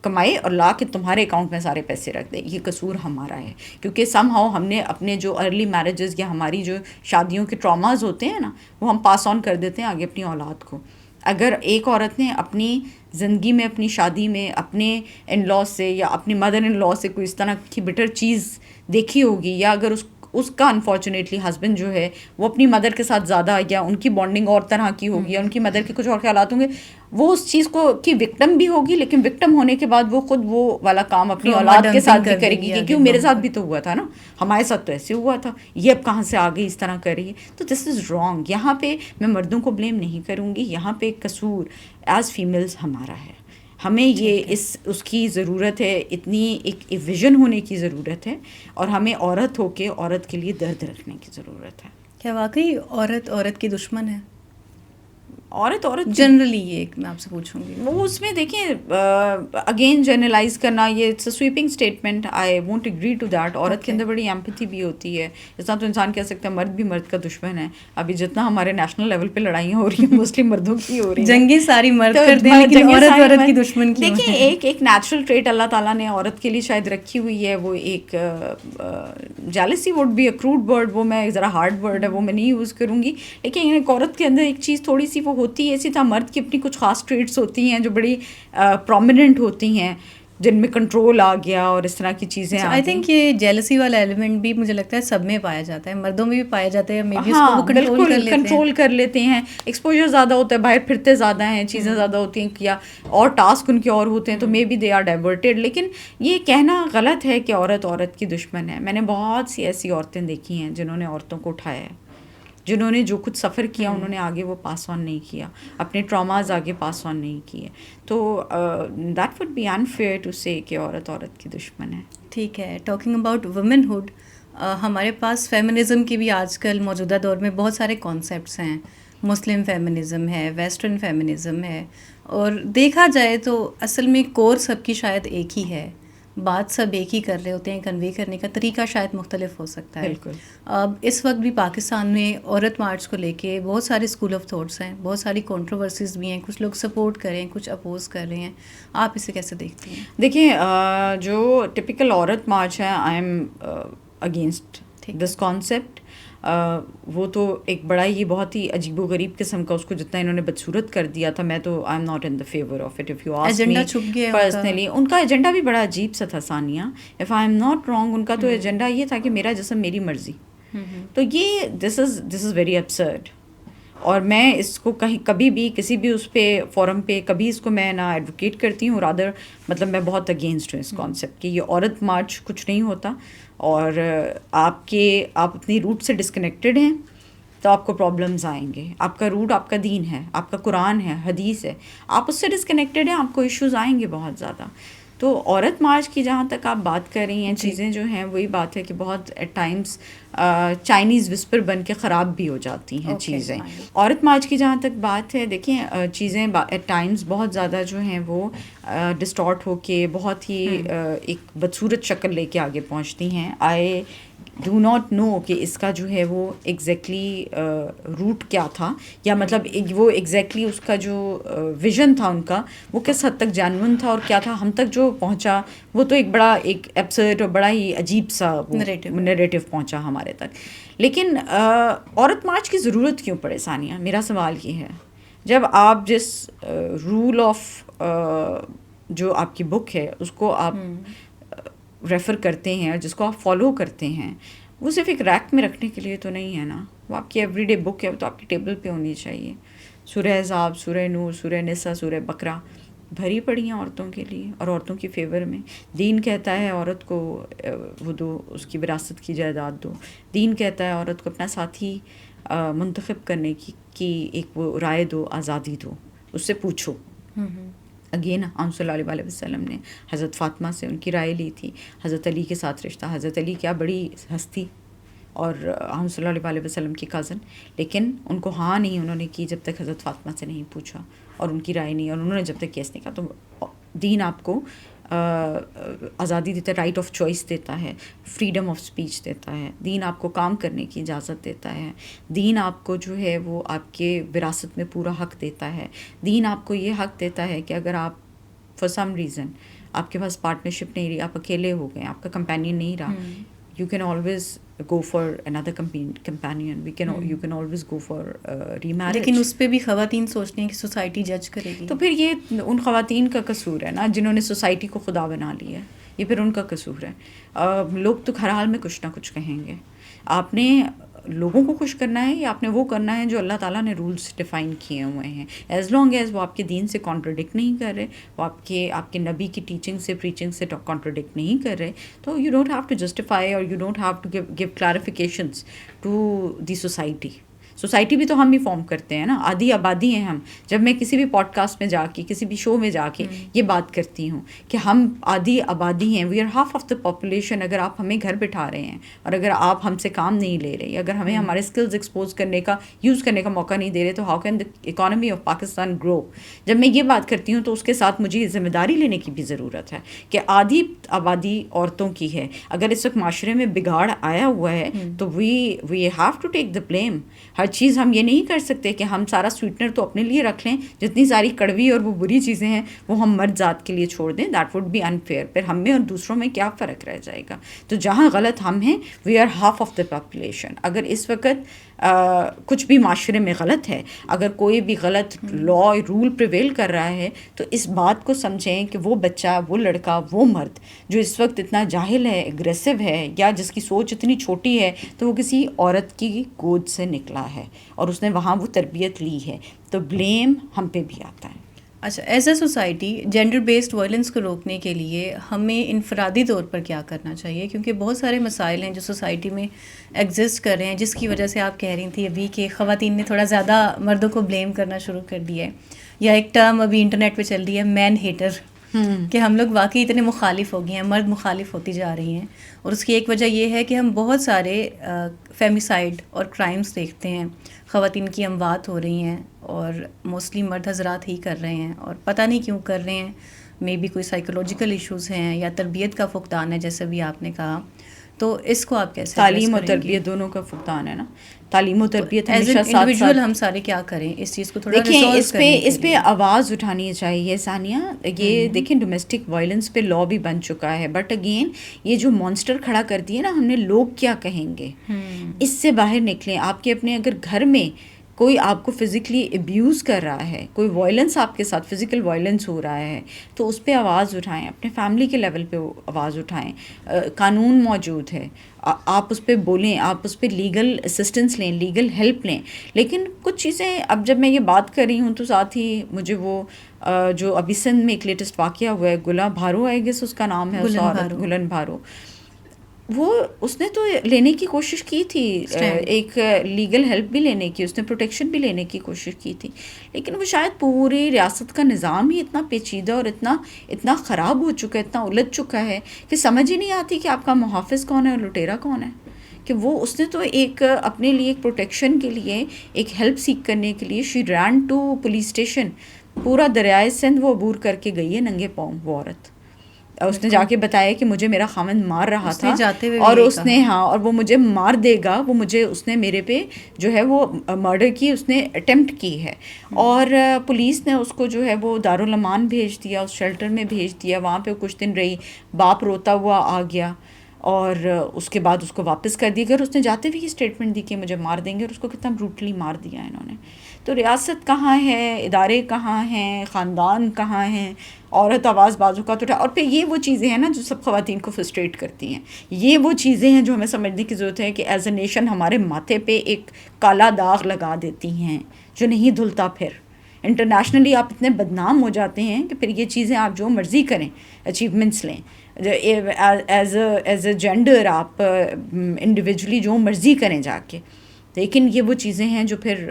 کمائے اور لا کے تمہارے اکاؤنٹ میں سارے پیسے رکھ دے. یہ قصور ہمارا ہے کیونکہ سم ہاؤ ہم نے اپنے جو ارلی میرجز یا ہماری جو شادیوں کے ٹراماز ہوتے ہیں نا وہ ہم پاس آن کر دیتے ہیں آگے اپنی اولاد کو. اگر ایک عورت نے اپنی زندگی میں اپنی شادی میں اپنے ان لاء سے یا اپنی مدر ان لاء سے کوئی اس طرح کی بٹر چیز دیکھی ہوگی, یا اگر اس کا انفارچونیٹلی ہسبینڈ جو ہے وہ اپنی مدر کے ساتھ زیادہ یا ان کی بانڈنگ اور طرح کی ہوگی یا ان کی مدر کے کچھ اور خیالات ہوں گے, وہ اس چیز کو کی وکٹم بھی ہوگی, لیکن وکٹم ہونے کے بعد وہ خود وہ والا کام اپنی اولاد کے ساتھ بھی کرے گی کہ کیوں میرے ساتھ بھی تو ہوا تھا نا, ہمارے ساتھ تو ایسے ہوا تھا, یہ اب کہاں سے آگے اس طرح کر رہی ہے. تو دس از رانگ. یہاں پہ میں مردوں کو بلیم نہیں کروں گی, یہاں پہ قصور ایز فیمیلز ہمارا ہے. ہمیں یہ اس کی ضرورت ہے, اتنی ایک ویژن ہونے کی ضرورت ہے, اور ہمیں عورت ہو کے عورت کے لیے درد رکھنے کی ضرورت ہے. کیا واقعی عورت کی دشمن ہے؟ عورت جنرلی یہ میں آپ سے پوچھوں گی. وہ اس میں دیکھیں اگین جرنلائز کرنا, یہ it's a sweeping statement, I won't agree to that. عورت کے اندر بڑی ایمپتھی بھی ہوتی ہے. اس طرح تو انسان کہہ سکتا ہے مرد بھی مرد کا دشمن ہے. ابھی جتنا ہمارے نیشنل لیول پہ لڑائیاں ہو رہی ہیں مسلم مردوں کی ہو رہی ہیں, جنگیں ساری مرد کرتے ہیں لیکن عورت کی دشمن کیوں ہے؟ دیکھیں ایک نیچرل ٹریٹ اللہ تعالیٰ نے عورت کے لیے شاید رکھی ہوئی ہے, وہ ایک jealousy would be a crude word, وہ میں ذرا ہارڈ ورڈ ہے, وہ میں نہیں یوز کروں گی. لیکن ایک عورت کے اندر ایک چیز تھوڑی سی وہ ہوتی ہے, اسی طرح مرد کی اپنی کچھ خاص ٹریٹس ہوتی ہیں جو بڑی پرومیننٹ ہوتی ہیں, جن میں کنٹرول آ گیا اور اس طرح کی چیزیں. آئی تھنک یہ جیلسی والا ایلیمنٹ بھی مجھے لگتا ہے سب میں پایا جاتا ہے, مردوں میں بھی پایا جاتا ہے. بالکل کنٹرول کر لیتے ہیں, ایکسپوجر زیادہ ہوتا ہے, باہر پھرتے زیادہ ہیں, چیزیں زیادہ ہوتی ہیں, کیا اور ٹاسک ان کے اور ہوتے ہیں, تو maybe they are diverted. لیکن یہ کہنا غلط ہے کہ عورت کی دشمن ہے. میں نے بہت سی ایسی عورتیں دیکھی ہیں جنہوں نے عورتوں کو اٹھایا ہے, جنہوں نے جو کچھ سفر کیا انہوں نے آگے وہ پاس آن نہیں کیا, اپنے ٹراماز آگے پاس آن نہیں کیے. تو that would be unfair to say کہ عورت کی دشمن ہے. ٹھیک ہے. ٹاکنگ اباؤٹ وومن ہوڈ, ہمارے پاس فیمنزم کی بھی آج کل موجودہ دور میں بہت سارے کانسیپٹس ہیں. مسلم فیمنزم ہے, ویسٹرن فیمنزم ہے, اور دیکھا جائے تو اصل میں کور سب کی شاید ایک ہی ہے, بات سب ایک ہی کر رہے ہوتے ہیں, کنوے کرنے کا طریقہ شاید مختلف ہو سکتا ہے. بالکل. اب اس وقت بھی پاکستان میں عورت مارچ کو لے کے بہت سارے اسکول آف تھاٹس ہیں, بہت ساری کنٹروورسیز بھی ہیں, کچھ لوگ سپورٹ کر رہے ہیں, کچھ اپوز کر رہے ہیں. آپ اسے کیسے دیکھتے ہیں؟ دیکھیں جو ٹپیکل عورت مارچ ہے, I am against this concept. وہ تو ایک بڑا ہی بہت ہی عجیب و غریب قسم کا, اس کو جتنا انہوں نے بدصورت کر دیا تھا, میں تو I am not in the favour of it. If you ask me personally, ان کا ایجنڈا بھی بڑا عجیب سا تھا Sania, if I am not wrong. ان کا تو ایجنڈا یہ تھا کہ میرا جسم میری مرضی. تو یہ دس از ویری ابسرڈ, اور میں اس کو کبھی بھی کسی بھی اس پہ فورم پہ کبھی اس کو میں نہ ایڈوکیٹ کرتی ہوں, رادر مطلب میں بہت اگینسٹ ہوں اس کانسیپٹ کہ یہ عورت مارچ کچھ نہیں ہوتا. اور آپ اپنی روٹ سے ڈسکنیکٹڈ ہیں تو آپ کو پرابلمز آئیں گے. آپ کا روٹ آپ کا دین ہے, آپ کا قرآن ہے, حدیث ہے, آپ اس سے ڈسکنیکٹڈ ہیں, آپ کو ایشوز آئیں گے بہت زیادہ. تو عورت مارچ کی جہاں تک آپ بات کر رہی ہیں, چیزیں جو ہیں وہی بات ہے کہ بہت ایٹ ٹائمس چائنیز وسپر بن کے خراب بھی ہو جاتی ہیں چیزیں. عورت مارچ کی جہاں تک بات ہے, دیکھیں چیزیں ایٹ ٹائمس بہت زیادہ جو ہیں وہ ڈسٹارٹ ہو کے بہت ہی ایک بدصورت شکل لے کے آگے پہنچتی ہیں. آئی ڈو ناٹ نو کہ اس کا جو ہے وہ ایگزیکٹلی روٹ کیا تھا, یا مطلب وہ ایگزیکٹلی اس کا جو ویژن تھا ان کا وہ کس حد تک جینون تھا اور کیا تھا. ہم تک جو پہنچا وہ تو ایک بڑا ایک ایبسرڈ اور بڑا ہی عجیب سا نریٹو پہنچا ہمارے تک. لیکن عورت مارچ کی ضرورت کیوں پڑے ثانیہ, میرا سوال یہ ہے. جب آپ جس رول آف جو آپ کی بک ہے اس کو آپ ریفر کرتے ہیں اور جس کو آپ فالو کرتے ہیں, وہ صرف ایک ریک میں رکھنے کے لیے تو نہیں ہے نا, وہ آپ کی ایوری ڈے بک ہے, وہ تو آپ کی ٹیبل پہ ہونی چاہیے. سورہ احزاب, سورہ نور, سورہ نساء, سورہ بقرہ, بھری پڑی ہیں عورتوں کے لیے اور عورتوں کی فیور میں. دین کہتا ہے عورت کو وہ دو، اس کی وراثت کی جائیداد دو. دین کہتا ہے عورت کو اپنا ساتھی منتخب کرنے کی ایک وہ رائے دو، آزادی دو، اس سے پوچھو. اگین ہم صلی اللہ علیہ وسلم نے حضرت فاطمہ سے ان کی رائے لی تھی. حضرت علی کے ساتھ رشتہ، حضرت علی کیا بڑی ہستی اور ہم صلی اللہ علیہ وسلم کی کازن، لیکن ان کو ہاں نہیں انہوں نے کی جب تک حضرت فاطمہ سے نہیں پوچھا اور ان کی رائے نہیں، اور انہوں نے جب تک کیس نہیں کہا. تو دین آپ کو آزادی دیتا ہے، رائٹ آف چوائس دیتا ہے، فریڈم آف اسپیچ دیتا ہے. دین آپ کو کام کرنے کی اجازت دیتا ہے. دین آپ کو جو ہے وہ آپ کے وراثت میں پورا حق دیتا ہے. دین آپ کو یہ حق دیتا ہے کہ اگر آپ فار سم ریزن آپ کے پاس پارٹنرشپ نہیں رہی، آپ اکیلے ہو گئے، آپ کا کمپینین نہیں رہا، you can always go for another companion. You can always go for remarriage. لیکن اس پہ بھی خواتین سوچتے ہیں کہ سوسائٹی جج کرے گی. تو پھر یہ ان خواتین کا قصور ہے نا جنہوں نے سوسائٹی کو خدا بنا لیا ہے. یہ پھر ان کا قصور ہے. لوگ تو ہر حال میں کچھ نہ کچھ کہیں گے. آپ نے لوگوں کو خوش کرنا ہے یا آپ نے وہ کرنا ہے جو اللہ تعالیٰ نے رولز ڈیفائن کیے ہوئے ہیں. ایز لانگ ایز وہ آپ کے دین سے کانٹرڈکٹ نہیں کر رہے، وہ آپ کے نبی کی ٹیچنگ سے پریچنگ سے کانٹرڈکٹ نہیں کر رہے، تو you don't have to justify اور you don't have to give clarifications to the society. Society بھی تو ہم ہی فارم کرتے ہیں نا، آدھی آبادی ہیں ہم. جب میں کسی بھی پوڈ کاسٹ میں جا کے کسی بھی شو میں جا کے یہ بات کرتی ہوں کہ ہم آدھی آبادی ہیں، we are half of the population. اگر آپ ہمیں گھر بٹھا رہے ہیں اور اگر آپ ہم سے کام نہیں لے رہے، اگر ہمیں ہمارے اسکلز ایکسپوز کرنے کا یوز کرنے کا موقع نہیں دے رہے، تو how can the economy of Pakistan grow. جب میں یہ بات کرتی ہوں تو اس کے ساتھ مجھے یہ ذمہ داری لینے کی بھی ضرورت ہے کہ آدھی آبادی عورتوں کی ہے. اگر اس وقت معاشرے میں بگاڑ آیا ہوا ہے تو we have to take the blame. ہر چیز ہم یہ نہیں کر سکتے کہ ہم سارا سویٹنر تو اپنے لیے رکھ لیں، جتنی ساری کڑوی اور وہ بری چیزیں ہیں وہ ہم مرد ذات کے لیے چھوڑ دیں. That would be unfair. پھر ہم میں اور دوسروں میں کیا فرق رہ جائے گا؟ تو جہاں غلط ہم ہیں، we are half of the population. اگر اس وقت کچھ بھی معاشرے میں غلط ہے، اگر کوئی بھی غلط لا رول پریویل کر رہا ہے، تو اس بات کو سمجھیں کہ وہ بچہ، وہ لڑکا، وہ مرد جو اس وقت اتنا جاہل ہے، اگریسو ہے، یا جس کی سوچ اتنی چھوٹی ہے، تو وہ کسی عورت کی گود سے نکلا ہے اور اس نے وہاں وہ تربیت لی ہے. تو بلیم ہم پہ بھی آتا ہے. اچھا، as a society gender based violence کو روکنے کے لیے ہمیں انفرادی طور پر کیا کرنا چاہیے؟ کیونکہ بہت سارے مسائل ہیں جو سوسائٹی میں ایگزسٹ کر رہے ہیں، جس کی وجہ سے آپ کہہ رہی تھیں ابھی کہ خواتین نے تھوڑا زیادہ مردوں کو بلیم کرنا شروع کر دیا ہے. یا ایک ٹرم ابھی انٹرنیٹ پہ چل رہی ہے، مین ہیٹر، کہ ہم لوگ واقعی اتنے مخالف ہو گئے ہیں، مرد مخالف ہوتی جا رہی ہیں. اور اس کی ایک وجہ یہ ہے کہ ہم بہت سارے فیمیسائڈ اور کرائمز دیکھتے ہیں، خواتین کی اموات ہو رہی ہیں اور موسٹلی مرد حضرات ہی کر رہے ہیں، اور پتہ نہیں کیوں کر رہے ہیں. مے بی کوئی سائیکولوجیکل ایشوز ہیں یا تربیت کا فقدان ہے، جیسے بھی آپ نے کہا. تو اس کو آپ کیسے؟ تعلیم اور تربیت دونوں کا فقدان ہے نا. تعلیم و تربیت ایز این انڈیویجول ہم سارے کیا کریں اس چیز کو تھوڑا دیکھیں. اس پہ آواز اٹھانی چاہیے ثانیہ. یہ دیکھیں ڈومیسٹک وائلنس پہ لا بھی بن چکا ہے، بٹ اگین یہ جو مانسٹر کھڑا کر دیا نا ہم نے، لوگ کیا کہیں گے، اس سے باہر نکلیں. آپ کے اپنے اگر گھر میں کوئی آپ کو فزیکلی ابیوز کر رہا ہے، کوئی وائلنس آپ کے ساتھ فزیکل وائلنس ہو رہا ہے، تو اس پہ آواز اٹھائیں. اپنے فیملی کے لیول پہ آواز اٹھائیں. قانون موجود ہے، آپ اس پہ بولیں، آپ اس پہ لیگل اسسٹنس لیں، لیگل ہیلپ لیں. لیکن کچھ چیزیں اب جب میں یہ بات کر رہی ہوں تو ساتھ ہی مجھے وہ جو ابھی سندھ میں ایک لیٹسٹ واقعہ ہوا ہے، گلا بھارو آئی گیس اس کا نام ہے، گلن بھارو، وہ اس نے تو لینے کی کوشش کی تھی، ایک لیگل ہیلپ بھی لینے کی، اس نے پروٹیکشن بھی لینے کی کوشش کی تھی. لیکن وہ شاید پوری ریاست کا نظام ہی اتنا پیچیدہ اور اتنا خراب ہو چکا ہے، اتنا الجھ چکا ہے کہ سمجھ ہی نہیں آتی کہ آپ کا محافظ کون ہے اور لٹیرا کون ہے. کہ وہ اس نے تو ایک اپنے لیے ایک پروٹیکشن کے لیے، ایک ہیلپ سیک کرنے کے لیے شی رین ٹو پولیس اسٹیشن. پورا دریائے سندھ وہ عبور کر کے گئی ہے ننگے پاؤں وہ عورت. اس نے جا کے بتایا کہ مجھے میرا خاوند مار رہا تھا اور اس نے اور وہ مجھے مار دے گا، وہ مجھے اس نے میرے پہ جو ہے وہ مرڈر کی اس نے اٹیمپٹ کی ہے. اور پولیس نے اس کو جو ہے وہ دارالامان بھیج دیا، اس شیلٹر میں بھیج دیا. وہاں پہ کچھ دن رہی، باپ روتا ہوا آ گیا اور اس کے بعد اس کو واپس کر دیا. اگر اس نے جاتے ہوئے اسٹیٹمنٹ دی کہ مجھے مار دیں گے، اور اس کو کتنا بروٹلی مار دیا انہوں نے. تو ریاست کہاں ہے، ادارے کہاں ہیں، خاندان کہاں ہیں؟ عورت آواز بازو کا تو. اور پھر یہ وہ چیزیں ہیں نا جو سب خواتین کو فرسٹریٹ کرتی ہیں. یہ وہ چیزیں ہیں جو ہمیں سمجھنے کی ضرورت ہے کہ ایز اے نیشن ہمارے ماتھے پہ ایک کالا داغ لگا دیتی ہیں جو نہیں دھلتا. پھر انٹرنیشنلی آپ اتنے بدنام ہو جاتے ہیں کہ پھر یہ چیزیں آپ جو مرضی کریں, اچیومنٹس لیں, ایز اے جینڈر آپ انڈیویجولی جو مرضی کریں جا کے, لیکن یہ وہ چیزیں ہیں جو پھر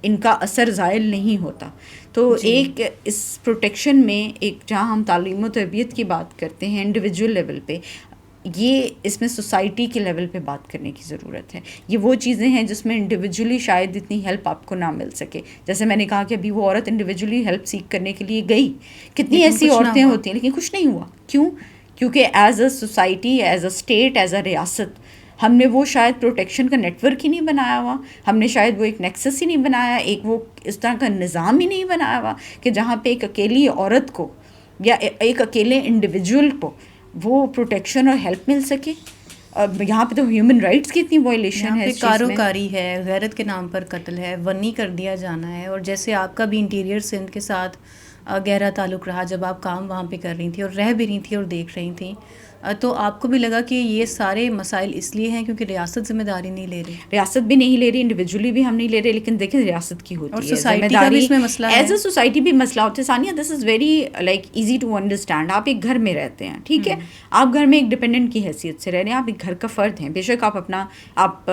ان کا اثر زائل نہیں ہوتا. تو ایک اس پروٹیکشن میں ایک جہاں ہم تعلیم و تربیت کی بات کرتے ہیں انڈیویجول لیول پہ, یہ اس میں سوسائٹی کے لیول پہ بات کرنے کی ضرورت ہے. یہ وہ چیزیں ہیں جس میں انڈیویجولی شاید اتنی ہیلپ آپ کو نہ مل سکے. جیسے میں نے کہا کہ ابھی وہ عورت انڈیویجولی ہیلپ سیکھ کرنے کے لیے گئی, کتنی ایسی عورتیں ہوتی ہیں لیکن کچھ نہیں ہوا. کیوں؟ کیونکہ as a society, as a state, as a ریاست ہم نے وہ شاید پروٹیکشن کا نیٹ ورک ہی نہیں بنایا ہوا, ہم نے شاید وہ ایک نیکسس ہی نہیں بنایا, ایک وہ اس طرح کا نظام ہی نہیں بنایا ہوا کہ جہاں پہ ایک اکیلی عورت کو یا ایک اکیلے انڈیویجول کو وہ پروٹیکشن اور ہیلپ مل سکے. یہاں پہ تو ہیومن رائٹس کی اتنی وائلیشن ہے, کاروکاری ہے, غیرت کے نام پر قتل ہے, ونی کر دیا جانا ہے. اور جیسے آپ کا بھی انٹیریئر سندھ کے ساتھ گہرا تعلق رہا جب آپ کام وہاں پہ کر رہی تھیں اور رہ بھی رہی تھیں اور دیکھ رہی تھیں, تو آپ کو بھی لگا کہ یہ سارے مسائل اس لیے ہیں کیونکہ ریاست ذمہ داری نہیں لے رہی. ریاست بھی نہیں لے رہی, انڈیویجولی بھی ہم نہیں لے رہے, لیکن دیکھیں ریاست کی ہوتی ہے, اور سوسائٹی کا بھی اس میں مسئلہ ہے, ایز اے سوسائٹی بھی مسئلہ ہوتا ہے. Sania, this is very like easy to understand. آپ ایک گھر میں رہتے ہیں, ٹھیک ہے, آپ گھر میں ایک ڈپینڈنٹ کی حیثیت سے رہ رہے ہیں, آپ ایک گھر کا فرد ہیں, بے شک آپ اپنا آپ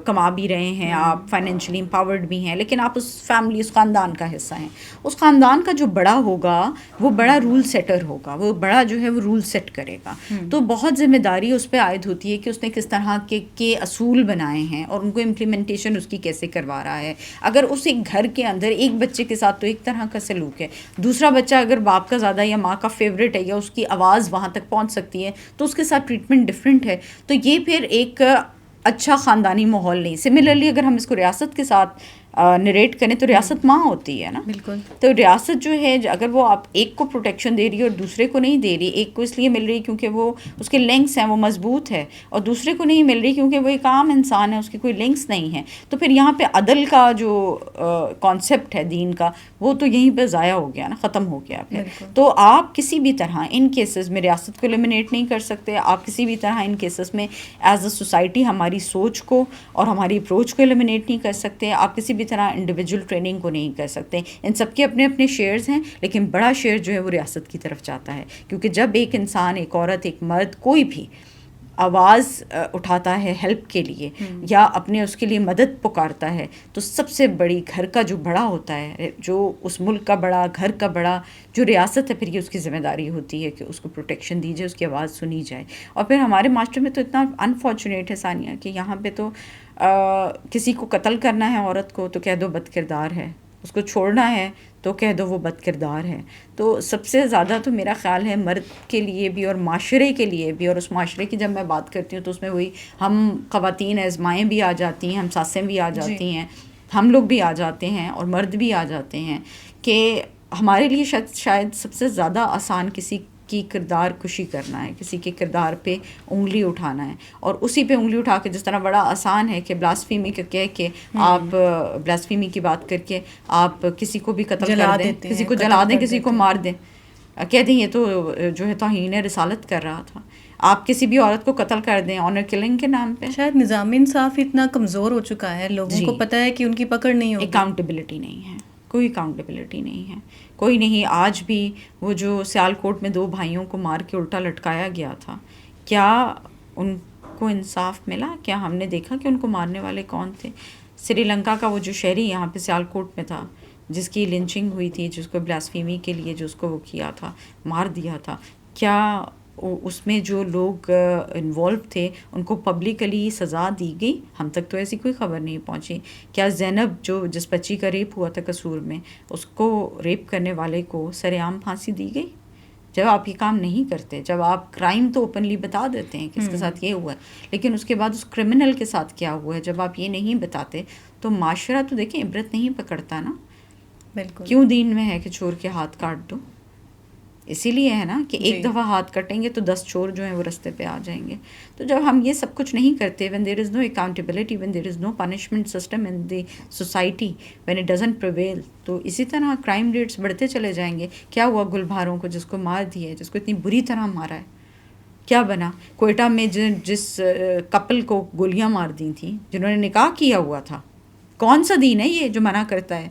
کما بھی رہے ہیں, آپ فائنینشلی امپاورڈ بھی ہیں, لیکن آپ اس فیملی, اس خاندان کا حصہ ہیں. اس خاندان کا جو بڑا ہوگا وہ بڑا رول سیٹر ہوگا, وہ بڑا جو ہے وہ رول سیٹ کرے گا. تو بہت ذمہ داری اس پہ عائد ہوتی ہے کہ اس نے کس طرح کے اصول بنائے ہیں اور ان کو امپلیمنٹیشن اس کی کیسے کروا رہا ہے. اگر اس ایک گھر کے اندر ایک بچے کے ساتھ تو ایک طرح کا سلوک ہے, دوسرا بچہ اگر باپ کا زیادہ یا ماں کا فیوریٹ ہے یا اس کی آواز وہاں تک پہنچ سکتی ہے تو اس کے ساتھ ٹریٹمنٹ ڈفرینٹ ہے. تو یہ پھر ایک اچھا خاندانی ماحول نہیں. سملرلی اگر ہم اس کو ریاست کے ساتھ نریٹ کریں تو ریاست ماں ہوتی ہے نا, بالکل. تو ریاست جو ہے اگر وہ آپ ایک کو پروٹیکشن دے رہی ہے اور دوسرے کو نہیں دے رہی, ایک کو اس لیے مل رہی کیونکہ وہ اس کے لنکس ہیں, وہ مضبوط ہے, اور دوسرے کو نہیں مل رہی کیونکہ وہ ایک عام انسان ہے, اس کی کوئی لنکس نہیں ہے, تو پھر یہاں پہ عدل کا جو کانسیپٹ ہے دین کا وہ تو یہیں پہ ضائع ہو گیا نا, ختم ہو گیا پھر. تو آپ کسی بھی طرح ان کیسز میں ریاست کو ایلیمنیٹ نہیں کر سکتے, آپ کسی بھی طرح ان کیسز میں ایز اے سوسائٹی ہماری سوچ کو اور ہماری اپروچ کو ایلیمنیٹ نہیں کر سکتے, آپ کسی بھی طرح انڈیویجول ٹریننگ کو نہیں کر سکتے. ان سب کے اپنے اپنے شیئرز ہیں, لیکن بڑا شیئر جو ہے وہ ریاست کی طرف جاتا ہے, کیونکہ جب ایک انسان, ایک عورت, ایک مرد, کوئی بھی آواز اٹھاتا ہے ہیلپ کے لیے یا اپنے اس کے لیے مدد پکارتا ہے, تو سب سے بڑی گھر کا جو بڑا ہوتا ہے, جو اس ملک کا بڑا, گھر کا بڑا, جو ریاست ہے, پھر یہ اس کی ذمہ داری ہوتی ہے کہ اس کو پروٹیکشن دی جائے, اس کی آواز سنی جائے. اور پھر ہمارے معاشرے میں تو اتنا انفارچونیٹ ہے ثانیہ کہ یہاں پہ تو کسی کو قتل کرنا ہے عورت کو تو کہہ دو بد کردار ہے, اس کو چھوڑنا ہے تو کہہ دو وہ بد کردار ہے. تو سب سے زیادہ تو میرا خیال ہے مرد کے لیے بھی اور معاشرے کے لیے بھی, اور اس معاشرے کی جب میں بات کرتی ہوں تو اس میں وہی ہم خواتین ایز مائیں بھی آ جاتی ہیں, ہم ساسیں بھی آ جاتی ہیں, ہم لوگ بھی آ جاتے ہیں اور مرد بھی آ جاتے ہیں, کہ ہمارے لیے شاید سب سے زیادہ آسان کسی کی کردار کشی کرنا ہے, کسی کے کردار پہ انگلی اٹھانا ہے, اور اسی پہ انگلی اٹھا کے جس طرح بڑا آسان ہے کہ بلاسفیمی کا کہہ کے آپ بلاسفیمی کی بات کر کے آپ کسی کو بھی قتل کر دیں, کسی کو جلا دیں, کسی کو مار دیں, کہہ دیں یہ تو جو ہے توہین رسالت کر رہا تھا. آپ کسی بھی عورت کو قتل کر دیں آنر کلنگ کے نام پہ. شاید نظام انصاف اتنا کمزور ہو چکا ہے, لوگوں کو پتہ ہے کہ ان کی پکڑ نہیں ہوگی, اکاؤنٹیبلٹی نہیں ہے, کوئی اکاؤنٹیبلٹی نہیں ہے, کوئی نہیں. آج بھی وہ جو سیالکوٹ میں 2 بھائیوں کو مار کے الٹا لٹکایا گیا تھا, کیا ان کو انصاف ملا؟ کیا ہم نے دیکھا کہ ان کو مارنے والے کون تھے؟ سری لنکا کا وہ جو شہری یہاں پہ سیالکوٹ میں تھا جس کی لنچنگ ہوئی تھی, جس کو بلاسفیمی کے لیے جو اس کو وہ کیا تھا, مار دیا تھا, کیا اس میں جو لوگ انوالو تھے ان کو پبلکلی سزا دی گئی؟ ہم تک تو ایسی کوئی خبر نہیں پہنچی. کیا زینب جو جس بچی کا ریپ ہوا تھا قصور میں, اس کو ریپ کرنے والے کو سر عام پھانسی دی گئی؟ جب آپ یہ کام نہیں کرتے, جب آپ کرائم تو اوپنلی بتا دیتے ہیں کہ اس کے ساتھ یہ ہوا ہے, لیکن اس کے بعد اس کرمنل کے ساتھ کیا ہوا ہے جب آپ یہ نہیں بتاتے, تو معاشرہ تو دیکھیں عبرت نہیں پکڑتا نا. بالکل. کیوں دین میں ہے کہ چور کے ہاتھ کاٹ دو؟ اسی لیے ہے نا کہ ایک دفعہ ہاتھ کٹیں گے تو 10 چور جو ہیں وہ رستے پہ آ جائیں گے. تو جب ہم یہ سب کچھ نہیں کرتے, when there is no accountability, when there is no punishment system in the society, when it doesn't prevail, تو اسی طرح کرائم ریٹس بڑھتے چلے جائیں گے. کیا ہوا گلبہاروں کو جس کو مار دیا ہے, جس کو اتنی بری طرح مارا ہے, کیا بنا؟ کوئٹہ میں جس کپل کو گولیاں مار دی تھیں, جنہوں نے نکاح کیا ہوا تھا, کون سا دین ہے یہ جو منع کرتا ہے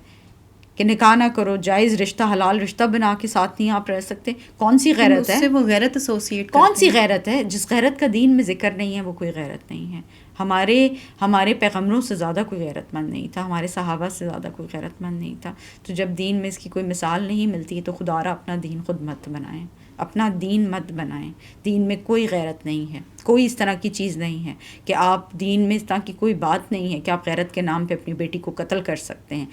کہ نکاح نہ کرو, جائز رشتہ حلال رشتہ بنا کے ساتھ نہیں آپ رہ سکتے. کون سی غیرت ہے؟ وہ غیرت ایسوسیٹ کون سی غیرت ہے؟ جس غیرت کا دین میں ذکر نہیں ہے وہ کوئی غیرت نہیں ہے. ہمارے پیغمبروں سے زیادہ کوئی غیرت مند نہیں تھا, ہمارے صحابہ سے زیادہ کوئی غیرت مند نہیں تھا. تو جب دین میں اس کی کوئی مثال نہیں ملتی تو خدا را اپنا دین خود مت بنائیں, اپنا دین مت بنائیں. دین میں کوئی غیرت نہیں ہے, کوئی اس طرح کی چیز نہیں ہے کہ آپ دین میں اس طرح کی کوئی بات نہیں ہے کہ آپ غیرت کے نام پہ اپنی بیٹی کو قتل کر سکتے ہیں.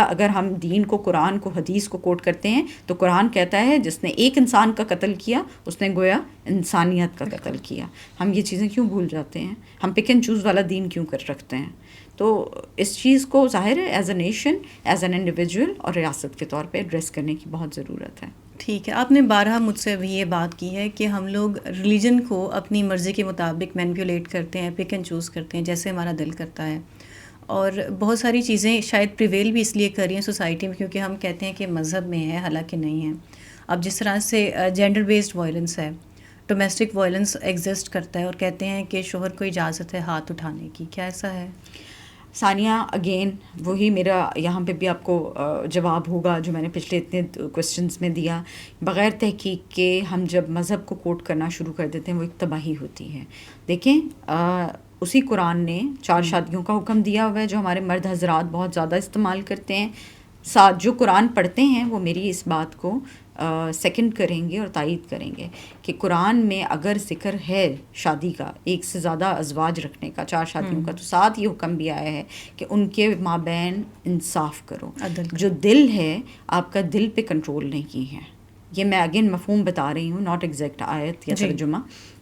اگر ہم دین کو, قرآن کو, حدیث کو کوٹ کرتے ہیں تو قرآن کہتا ہے جس نے ایک انسان کا قتل کیا اس نے گویا انسانیت کا قتل کیا. ہم یہ چیزیں کیوں بھول جاتے ہیں؟ ہم پک اینڈ چوز والا دین کیوں کر رکھتے ہیں؟ تو اس چیز کو ظاہر ہے as a nation, as an individual اور ریاست کے طور پہ ایڈریس کرنے کی بہت ضرورت ہے. ٹھیک ہے, آپ نے بارہا مجھ سے بھی یہ بات کی ہے کہ ہم لوگ ریلیجن کو اپنی مرضی کے مطابق مینیپولیٹ کرتے ہیں, پک اینڈ چوز کرتے ہیں جیسے ہمارا دل کرتا ہے. اور بہت ساری چیزیں شاید پریویل بھی اس لیے کر رہی ہیں سوسائٹی میں کیونکہ ہم کہتے ہیں کہ مذہب میں ہے, حالانکہ نہیں ہے. اب جس طرح سے جینڈر بیسڈ وائلنس ہے, ڈومیسٹک وائلنس ایگزسٹ کرتا ہے, اور کہتے ہیں کہ شوہر کو اجازت ہے ہاتھ اٹھانے کی, کیا ایسا ہے؟ ثانیہ, اگین وہی میرا یہاں پہ بھی آپ کو جواب ہوگا جو میں نے پچھلے اتنے کویسچنس میں دیا. بغیر تحقیق کے ہم جب مذہب کو کوٹ کرنا شروع کر دیتے ہیں وہ ایک تباہی ہوتی ہے. دیکھیں اسی قرآن نے 4 شادیوں کا حکم دیا ہوا ہے جو ہمارے مرد حضرات بہت زیادہ استعمال کرتے ہیں. ساتھ جو قرآن پڑھتے ہیں وہ میری اس بات کو سیکنڈ کریں گے اور تائید کریں گے کہ قرآن میں اگر ذکر ہے شادی کا, ایک سے زیادہ ازواج رکھنے کا, 4 شادیوں کا, تو ساتھ یہ حکم بھی آیا ہے کہ ان کے مابین انصاف کرو. جو دل ہے آپ کا دل پہ کنٹرول نہیں ہے. یہ میں اگین مفہوم بتا رہی ہوں, ناٹ ایگزیکٹ آیت یا ترجمہ,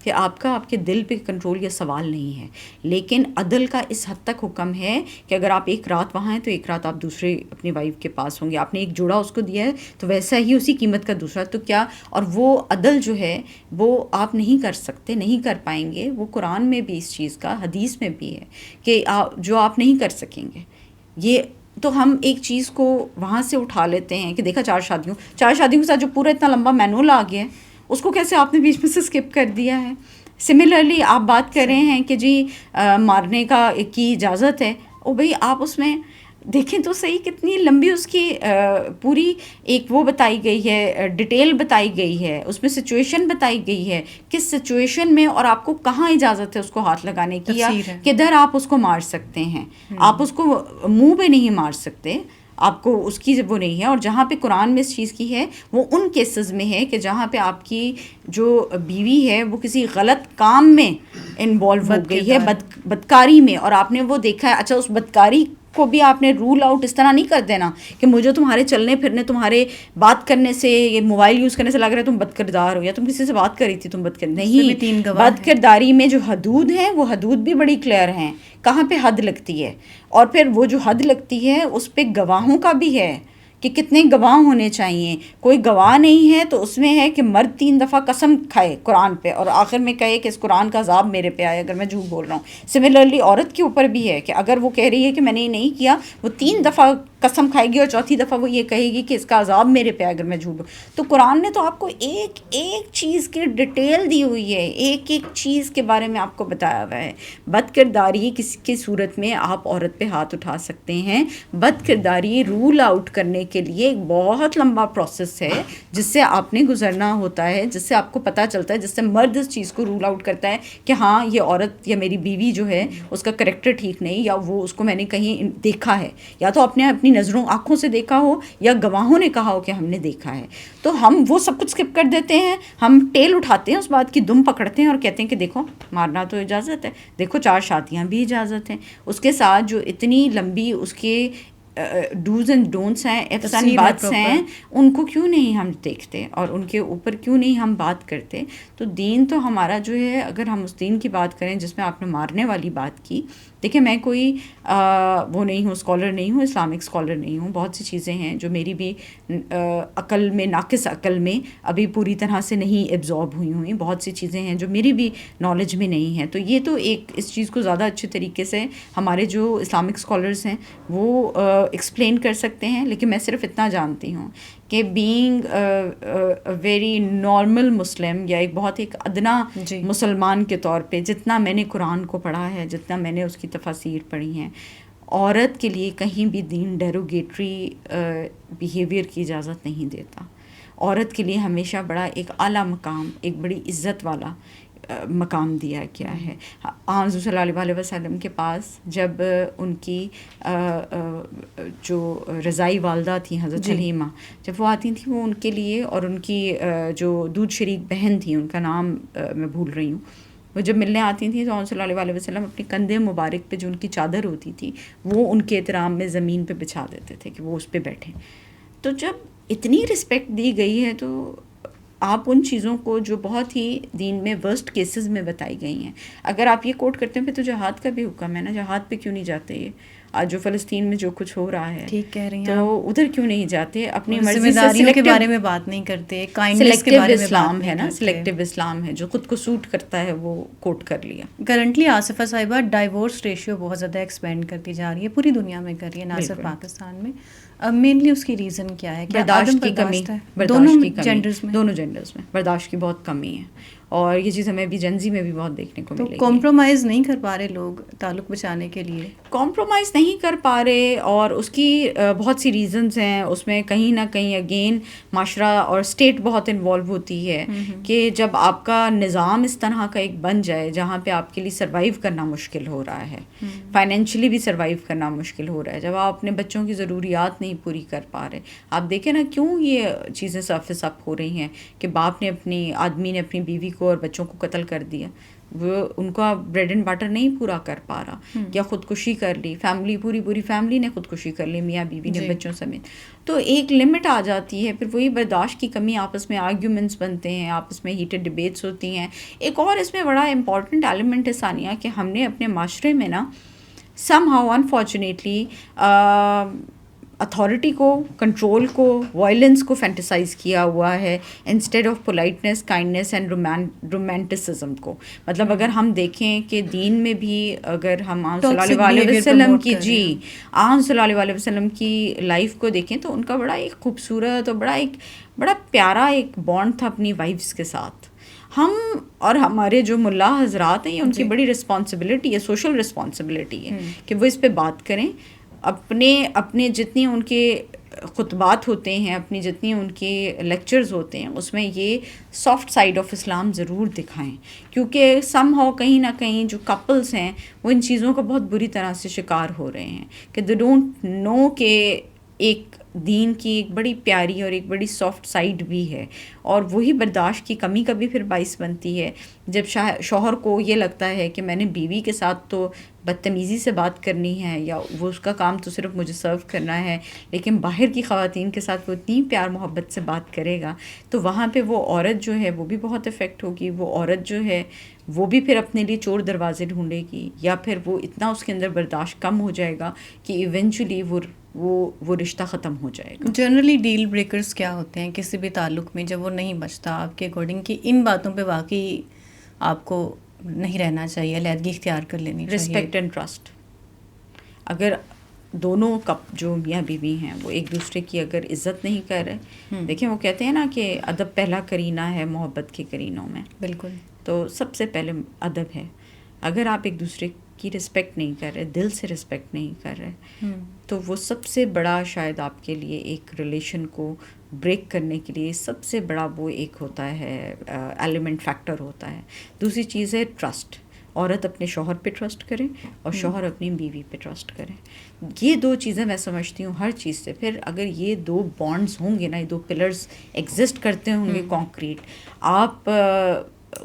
کہ آپ کے دل پہ کنٹرول یہ سوال نہیں ہے. لیکن عدل کا اس حد تک حکم ہے کہ اگر آپ ایک رات وہاں ہیں تو ایک رات آپ دوسرے اپنی وائف کے پاس ہوں گے. آپ نے ایک جوڑا اس کو دیا ہے تو ویسا ہی اسی قیمت کا دوسرا, تو کیا. اور وہ عدل جو ہے وہ آپ نہیں کر سکتے, نہیں کر پائیں گے. وہ قرآن میں بھی اس چیز کا, حدیث میں بھی ہے کہ جو آپ نہیں کر سکیں گے. یہ تو ہم ایک چیز کو وہاں سے اٹھا لیتے ہیں کہ دیکھا 4 شادیوں کے ساتھ جو پورا اتنا لمبا مینول آ گیا ہے اس کو کیسے آپ نے بیچ میں سے اسکپ کر دیا ہے. سملرلی آپ بات کر رہے ہیں کہ جی مارنے کی اجازت ہے. او بھئی آپ اس میں دیکھیں تو صحیح کتنی لمبی اس کی پوری ایک وہ بتائی گئی ہے, ڈیٹیل بتائی گئی ہے, اس میں سچویشن بتائی گئی ہے, کس سچویشن میں اور آپ کو کہاں اجازت ہے اس کو ہاتھ لگانے کی, یا کدھر آپ اس کو مار سکتے ہیں. آپ اس کو منہ پہ نہیں مار سکتے, آپ کو اس کی وہ نہیں ہے. اور جہاں پہ قرآن میں اس چیز کی ہے وہ ان کیسز میں ہے کہ جہاں پہ آپ کی جو بیوی ہے وہ کسی غلط کام میں انوالو ہو گئی ہے, بدکاری میں, اور آپ نے وہ دیکھا ہے. اچھا, اس بدکاری کو بھی آپ نے رول آؤٹ اس طرح نہیں کر دینا کہ مجھے تمہارے چلنے پھرنے, تمہارے بات کرنے سے, یہ موبائل یوز کرنے سے لگ رہا ہے تم بد کردار ہو, یا تم کسی سے بات کر رہی تھی تم بد کردار نہیں. بد کرداری میں جو حدود ہیں وہ حدود بھی بڑی کلیئر ہیں, کہاں پہ حد لگتی ہے. اور پھر وہ جو حد لگتی ہے اس پہ گواہوں کا بھی ہے کہ کتنے گواہ ہونے چاہیے. کوئی گواہ نہیں ہے تو اس میں ہے کہ مرد 3 دفعہ قسم کھائے قرآن پہ اور آخر میں کہے کہ اس قرآن کا عذاب میرے پہ آئے اگر میں جھوٹ بول رہا ہوں. سملرلی عورت کے اوپر بھی ہے کہ اگر وہ کہہ رہی ہے کہ میں نے یہ نہیں کیا, وہ 3 دفعہ قسم کھائے گی اور 4تھی دفعہ وہ یہ کہے گی کہ اس کا عذاب میرے پہ اگر میں جھوٹ بول. تو قرآن نے تو آپ کو ایک ایک چیز کی ڈیٹیل دی ہوئی ہے, ایک ایک چیز کے بارے میں آپ کو بتایا ہوا ہے. بد کرداری کسی کی صورت میں آپ عورت پہ ہاتھ اٹھا سکتے ہیں. بد کرداری رول آؤٹ کرنے کے لیے ایک بہت لمبا پروسیس ہے جس سے آپ نے گزرنا ہوتا ہے, جس سے آپ کو پتہ چلتا ہے, جس سے مرد اس چیز کو رول آؤٹ کرتا ہے کہ ہاں یہ عورت یا میری بیوی جو ہے اس کا کریکٹر ٹھیک نہیں, یا وہ اس کو میں نے کہیں دیکھا ہے, یا تو اپنی نظروں آنکھوں سے دیکھا ہو یا گواہوں نے کہا ہو کہ ہم نے دیکھا ہے. تو ہم وہ سب کچھ اسکپ کر دیتے ہیں, ہم ٹیل اٹھاتے ہیں, اس بات کی دم پکڑتے ہیں اور کہتے ہیں کہ دیکھو مارنا تو اجازت ہے, دیکھو 4 شادیاں بھی اجازت ہیں. اس کے ساتھ جو اتنی لمبی اس کے ڈوز اینڈ ڈونٹس ہیں, ایفس اینڈ بٹس ہیں, ان کو کیوں نہیں ہم دیکھتے اور ان کے اوپر کیوں نہیں ہم بات کرتے. تو دین تو ہمارا جو ہے, اگر ہم اس دین کی بات کریں جس میں آپ نے مارنے والی بات کی, دیکھیں میں کوئی وہ نہیں ہوں, اسکالر نہیں ہوں, اسلامک اسکالر نہیں ہوں. بہت سی چیزیں ہیں جو میری بھی عقل میں, ناقص عقل میں ابھی پوری طرح سے نہیں ایبزارب ہوئی ہوئی. بہت سی چیزیں ہیں جو میری بھی نالج میں نہیں ہیں. تو یہ تو ایک اس چیز کو زیادہ اچھے طریقے سے ہمارے جو اسلامک اسکالرس ہیں وہ ایکسپلین کر سکتے ہیں. لیکن میں صرف اتنا جانتی ہوں کہ بینگ ویری نارمل مسلم, یا ایک بہت ایک ادنا مسلمان کے طور پہ, جتنا میں نے قرآن کو پڑھا ہے, جتنا میں نے اس کی تفاسیر پڑھی ہیں, عورت کے لیے کہیں بھی دین ڈیروگیٹری بیہیویئر کی اجازت نہیں دیتا. عورت کے لیے ہمیشہ بڑا ایک اعلیٰ مقام, ایک بڑی عزت والا مقام دیا گیا ہے. حضور صلی اللہ علیہ وسلم کے پاس جب ان کی جو رضائی والدہ تھیں حضرت حلیمہ, جب وہ آتی تھیں, وہ ان کے لیے اور ان کی جو دودھ شریک بہن تھیں, ان کا نام میں بھول رہی ہوں, وہ جب ملنے آتی تھیں تو صلی اللہ علیہ وسلم اپنے کندھے مبارک پہ جو ان کی چادر ہوتی تھی وہ ان کے احترام میں زمین پہ بچھا دیتے تھے کہ وہ اس پہ بیٹھیں. تو جب اتنی رسپیکٹ دی گئی ہے تو آپ ان چیزوں کو جو بہت ہی دین میں ورسٹ کیسز میں بتائی گئی ہیں, اگر آپ یہ کوٹ کرتے ہیں پھر تو جہاد کا بھی حکم ہے نا, جہاد پہ کیوں نہیں جاتے؟ یہ آج جو فلسطین میں جو کچھ ہو رہا ہے, ٹھیک کہہ رہی ہیں, تو ادھر کیوں نہیں جاتے؟ اپنی مرضی سے کے بارے میں بات نہیں کرتے, کائنڈنس کے بارے میں اسلام ہے نا, سلیکٹیو اسلام ہے جو خود کو سوٹ کرتا ہے وہ کوٹ کر لیا. کرنٹلی آصفہ صاحبہ ڈائیورس ریشیو بہت زیادہ ایکسپینڈ کرتی جا رہی ہے, پوری دنیا میں کر رہی ہے, نہ صرف پاکستان میں. مینلی اس کی ریزن کیا ہے؟ برداشت کی کمی, دونوں جینڈرز میں برداشت کی بہت کمی ہے, اور یہ چیز ہمیں بھی جنزی میں بھی بہت دیکھنے کو ملے گی. کمپرومائز نہیں کر پا رہے لوگ تعلق بچانے کے لیے, کمپرومائز نہیں کر پا رہے, اور اس کی بہت سی ریزنز ہیں. اس میں کہیں نہ کہیں اگین معاشرہ اور اسٹیٹ بہت انوالو ہوتی ہے کہ جب آپ کا نظام اس طرح کا ایک بن جائے جہاں پہ آپ کے لیے سروائیو کرنا مشکل ہو رہا ہے, فائنینشلی بھی سروائیو کرنا مشکل ہو رہا ہے, جب آپ اپنے بچوں کی ضروریات نہیں پوری کر پا رہے. آپ دیکھیں نا کیوں یہ چیزیں سرفیس اپ ہو رہی ہیں کہ باپ نے آدمی نے اپنی بیوی کو اور بچوں کو قتل کر دیا, وہ ان کا بریڈ اینڈ بٹر نہیں پورا کر پا رہا, یا خودکشی کر لی, فیملی پوری فیملی نے خودکشی کر لی, میاں بیوی نے بچوں سمیت. تو ایک لمٹ آ جاتی ہے, پھر وہی برداشت کی کمی, آپس میں آرگیومنٹس بنتے ہیں, آپس میں ہیٹڈ ڈبیٹس ہوتی ہیں. ایک اور اس میں بڑا امپورٹنٹ ایلیمنٹ ہے ثانیہ, کہ ہم نے اپنے معاشرے میں نا سم ہاؤ انفارچونیٹلی اتھارٹی کو, کنٹرول کو, وائلنس کو فینٹیسائز کیا ہوا ہے instead of politeness, kindness and romanticism کو. مطلب اگر ہم دیکھیں کہ دین میں بھی اگر ہم آن صلی اللہ علیہ وسلم کی آن صلی اللہ علیہ وسلم کی لائف کو دیکھیں تو ان کا بڑا ایک خوبصورت اور بڑا پیارا ایک بانڈ تھا اپنی وائفس کے ساتھ. ہم اور ہمارے جو ملا حضرات ہیں, ان کی بڑی رسپانسبلٹی ہے, سوشل رسپانسبلٹی ہے کہ وہ اس پہ بات کریں, اپنے جتنی ان کے خطبات ہوتے ہیں, اپنی جتنی ان کے لیکچرز ہوتے ہیں, اس میں یہ سافٹ سائڈ آف اسلام ضرور دکھائیں, کیونکہ سم ہاؤ کہیں نہ کہیں جو کپلز ہیں وہ ان چیزوں کا بہت بری طرح سے شکار ہو رہے ہیں کہ دے ڈونٹ نو کہ ایک دین کی ایک بڑی پیاری اور ایک بڑی سافٹ سائڈ بھی ہے, اور وہی برداشت کی کمی کا بھی پھر باعث بنتی ہے جب شوہر کو یہ لگتا ہے کہ میں نے بیوی کے ساتھ تو بدتمیزی سے بات کرنی ہے, یا وہ اس کا کام تو صرف مجھے سرو کرنا ہے, لیکن باہر کی خواتین کے ساتھ وہ اتنی پیار محبت سے بات کرے گا, تو وہاں پہ وہ عورت جو ہے وہ بھی بہت افیکٹ ہوگی. وہ عورت جو ہے وہ بھی پھر اپنے لیے چور دروازے ڈھونڈے گی, یا پھر وہ اتنا اس کے اندر برداشت کم ہو جائے گا کہ ایونچولی وہ رشتہ ختم ہو جائے گا. جنرلی ڈیل بریکرز کیا ہوتے ہیں کسی بھی تعلق میں جب وہ نہیں بچتا آپ کے اکارڈنگ کہ ان باتوں پہ واقعی آپ کو نہیں رہنا چاہیے, علیحدگی اختیار کر لینی چاہیے؟ Respect and trust. اگر دونوں جو میاں بیوی ہیں وہ ایک دوسرے کی اگر عزت نہیں کر رہے, دیکھیں وہ کہتے ہیں نا کہ ادب پہلا کرینہ ہے محبت کے کرینوں میں. بالکل. تو سب سے پہلے ادب ہے. اگر آپ ایک دوسرے کی رسپیکٹ نہیں کر رہے, دل سے رسپیکٹ نہیں کر رہے, تو وہ سب سے بڑا شاید آپ کے لیے ایک ریلیشن کو بریک کرنے کے لیے سب سے بڑا وہ ایک ہوتا ہے ایلیمنٹ, فیکٹر ہوتا ہے. دوسری چیز ہے ٹرسٹ. عورت اپنے شوہر پہ ٹرسٹ کرے اور شوہر اپنی بیوی پہ ٹرسٹ کرے. یہ دو چیزیں میں سمجھتی ہوں ہر چیز سے. پھر اگر یہ دو بانڈز ہوں گے نا, یہ دو پلرز ایگزسٹ کرتے ہوں گے کانکریٹ, آپ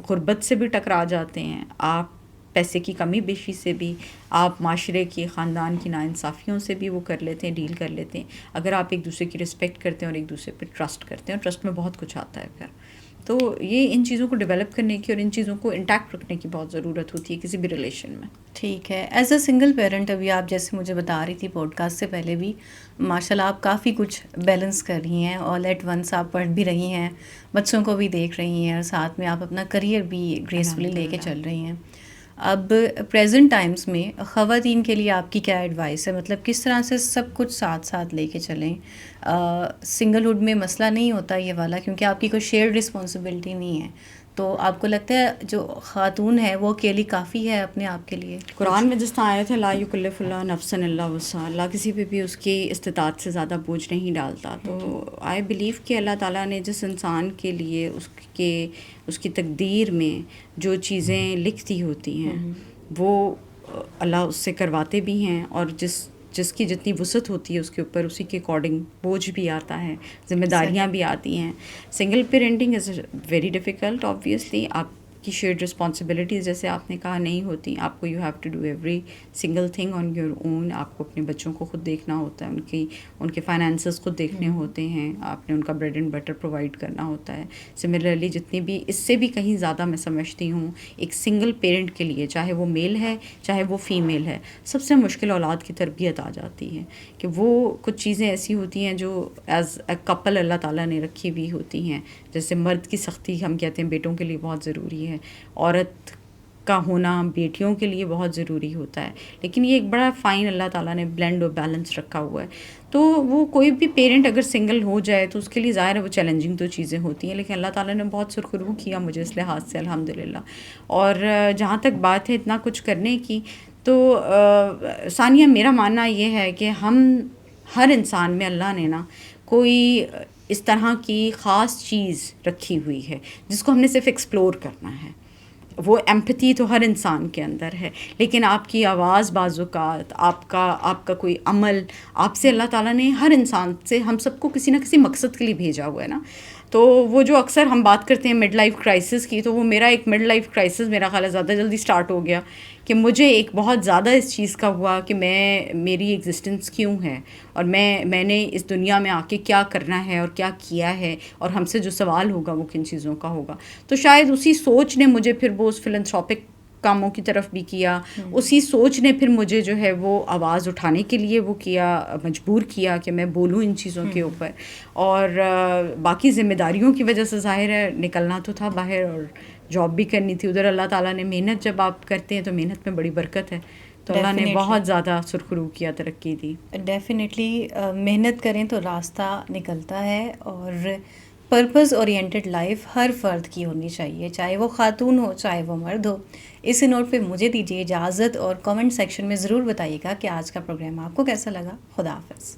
غربت سے بھی ٹکرا جاتے ہیں, آپ پیسے کی کمی بیشی سے بھی, آپ معاشرے کی خاندان کی ناانصافیوں سے بھی وہ کر لیتے ہیں, ڈیل کر لیتے ہیں, اگر آپ ایک دوسرے کی رسپیکٹ کرتے ہیں اور ایک دوسرے پہ ٹرسٹ کرتے ہیں. اور ٹرسٹ میں بہت کچھ آتا ہے پھر. تو یہ ان چیزوں کو ڈیولپ کرنے کی اور ان چیزوں کو انٹیکٹ رکھنے کی بہت ضرورت ہوتی ہے کسی بھی ریلیشن میں. ٹھیک ہے. ایز اے سنگل پیرنٹ, ابھی آپ جیسے مجھے بتا رہی تھی پوڈ کاسٹ سے پہلے بھی, ماشاء اللہ آپ کافی کچھ بیلنس کر رہی ہیں, آل ایٹ ونس آپ پڑھ بھی رہی ہیں, بچوں کو بھی دیکھ رہی ہیں, اور ساتھ میں آپ اپنا کریئر بھی گریسفلی لے کے چل رہی ہیں. اب پریزنٹ ٹائمز میں خواتین کے لیے آپ کی کیا ایڈوائس ہے؟ مطلب کس طرح سے سب کچھ ساتھ ساتھ لے کے چلیں؟ سنگل ہوڈ میں مسئلہ نہیں ہوتا یہ والا, کیونکہ آپ کی کوئی شیئرڈ رسپانسبلٹی نہیں ہے, تو آپ کو لگتا ہے جو خاتون ہے وہ اکیلی کافی ہے اپنے آپ کے لیے؟ قرآن میں جس طرح آیا تھا لا یکلف اللہ نفسا الا وسعہا، اللہ کسی پہ بھی اس کی استطاعت سے زیادہ بوجھ نہیں ڈالتا. تو آئی بلیو کہ اللہ تعالیٰ نے جس انسان کے لیے اس کی تقدیر میں جو چیزیں لکھتی ہوتی ہیں وہ اللہ اس سے کرواتے بھی ہیں، اور جس کی جتنی وسعت ہوتی ہے اس کے اوپر اسی کے اکارڈنگ بوجھ بھی آتا ہے، ذمہ داریاں بھی آتی ہیں. Single parenting is very difficult obviously. آپ کی شیئرڈ رسپانسبلٹیز جیسے آپ نے کہا نہیں ہوتی، آپ کو you have to do every single thing on your own. آپ کو اپنے بچوں کو خود دیکھنا ہوتا ہے، ان کے فائنانسز خود دیکھنے ہوتے ہیں، آپ نے ان کا بریڈ اینڈ بٹر پرووائڈ کرنا ہوتا ہے. سملرلی جتنی بھی اس سے بھی کہیں زیادہ میں سمجھتی ہوں ایک سنگل پیرنٹ کے لیے، چاہے وہ میل ہے چاہے وہ فیمیل ہے، سب سے مشکل اولاد کی تربیت آ جاتی ہے کہ وہ کچھ چیزیں ایسی ہوتی ہیں جو ایز اے کپل اللہ تعالیٰ نے رکھی ہوئی ہوتی ہیں. جیسے مرد کی سختی ہم کہتے ہیں بیٹوں کے لیے بہت ضروری ہے، عورت کا ہونا بیٹیوں کے لیے بہت ضروری ہوتا ہے، لیکن یہ ایک بڑا فائن اللہ تعالیٰ نے بلینڈ اور بیلنس رکھا ہوا ہے. تو وہ کوئی بھی پیرنٹ اگر سنگل ہو جائے تو اس کے لیے ظاہر ہے وہ چیلنجنگ تو چیزیں ہوتی ہیں، لیکن اللہ تعالیٰ نے بہت سرخرو کیا مجھے اس لحاظ سے الحمدللہ. اور جہاں تک بات ہے اتنا کچھ کرنے کی، تو ثانیہ میرا ماننا یہ ہے کہ ہر انسان میں اللہ نے نا کوئی اس طرح کی خاص چیز رکھی ہوئی ہے جس کو ہم نے صرف ایکسپلور کرنا ہے. وہ ایمپتھی تو ہر انسان کے اندر ہے، لیکن آپ کی آواز، بعض اوقات آپ کا کوئی عمل، آپ سے اللہ تعالیٰ نے ہر انسان سے ہم سب کو کسی نہ کسی مقصد کے لیے بھیجا ہوا ہے نا. تو وہ جو اکثر ہم بات کرتے ہیں مڈ لائف کرائسس کی، تو وہ میرا ایک مڈ لائف کرائسس میرا خیال ہے زیادہ جلدی سٹارٹ ہو گیا کہ مجھے ایک بہت زیادہ اس چیز کا ہوا کہ میری ایگزسٹنس کیوں ہے، اور میں نے اس دنیا میں آ کے کیا کرنا ہے اور کیا کیا ہے، اور ہم سے جو سوال ہوگا وہ کن چیزوں کا ہوگا. تو شاید اسی سوچ نے مجھے پھر وہ اس فلنتھروپک کاموں کی طرف بھی کیا، اسی سوچ نے پھر مجھے جو ہے وہ آواز اٹھانے کے لیے وہ کیا، مجبور کیا کہ میں بولوں ان چیزوں کے اوپر. اور باقی ذمہ داریوں کی وجہ سے ظاہر ہے نکلنا تو تھا باہر، اور جاب بھی کرنی تھی ادھر. اللہ تعالیٰ نے محنت جب آپ کرتے ہیں تو محنت میں بڑی برکت ہے، تو اللہ نے بہت زیادہ سرخرو کیا، ترقی دی. ڈیفینیٹلی محنت کریں تو راستہ نکلتا ہے، اور پرپز اورینٹڈ لائف ہر فرد کی ہونی چاہیے، چاہے وہ خاتون ہو چاہے وہ مرد ہو. اس نوٹ پہ مجھے دیجیے اجازت، اور کامنٹ سیکشن میں ضرور بتائیے گا کہ آج کا پروگرام آپ کو کیسا لگا. خدا حافظ.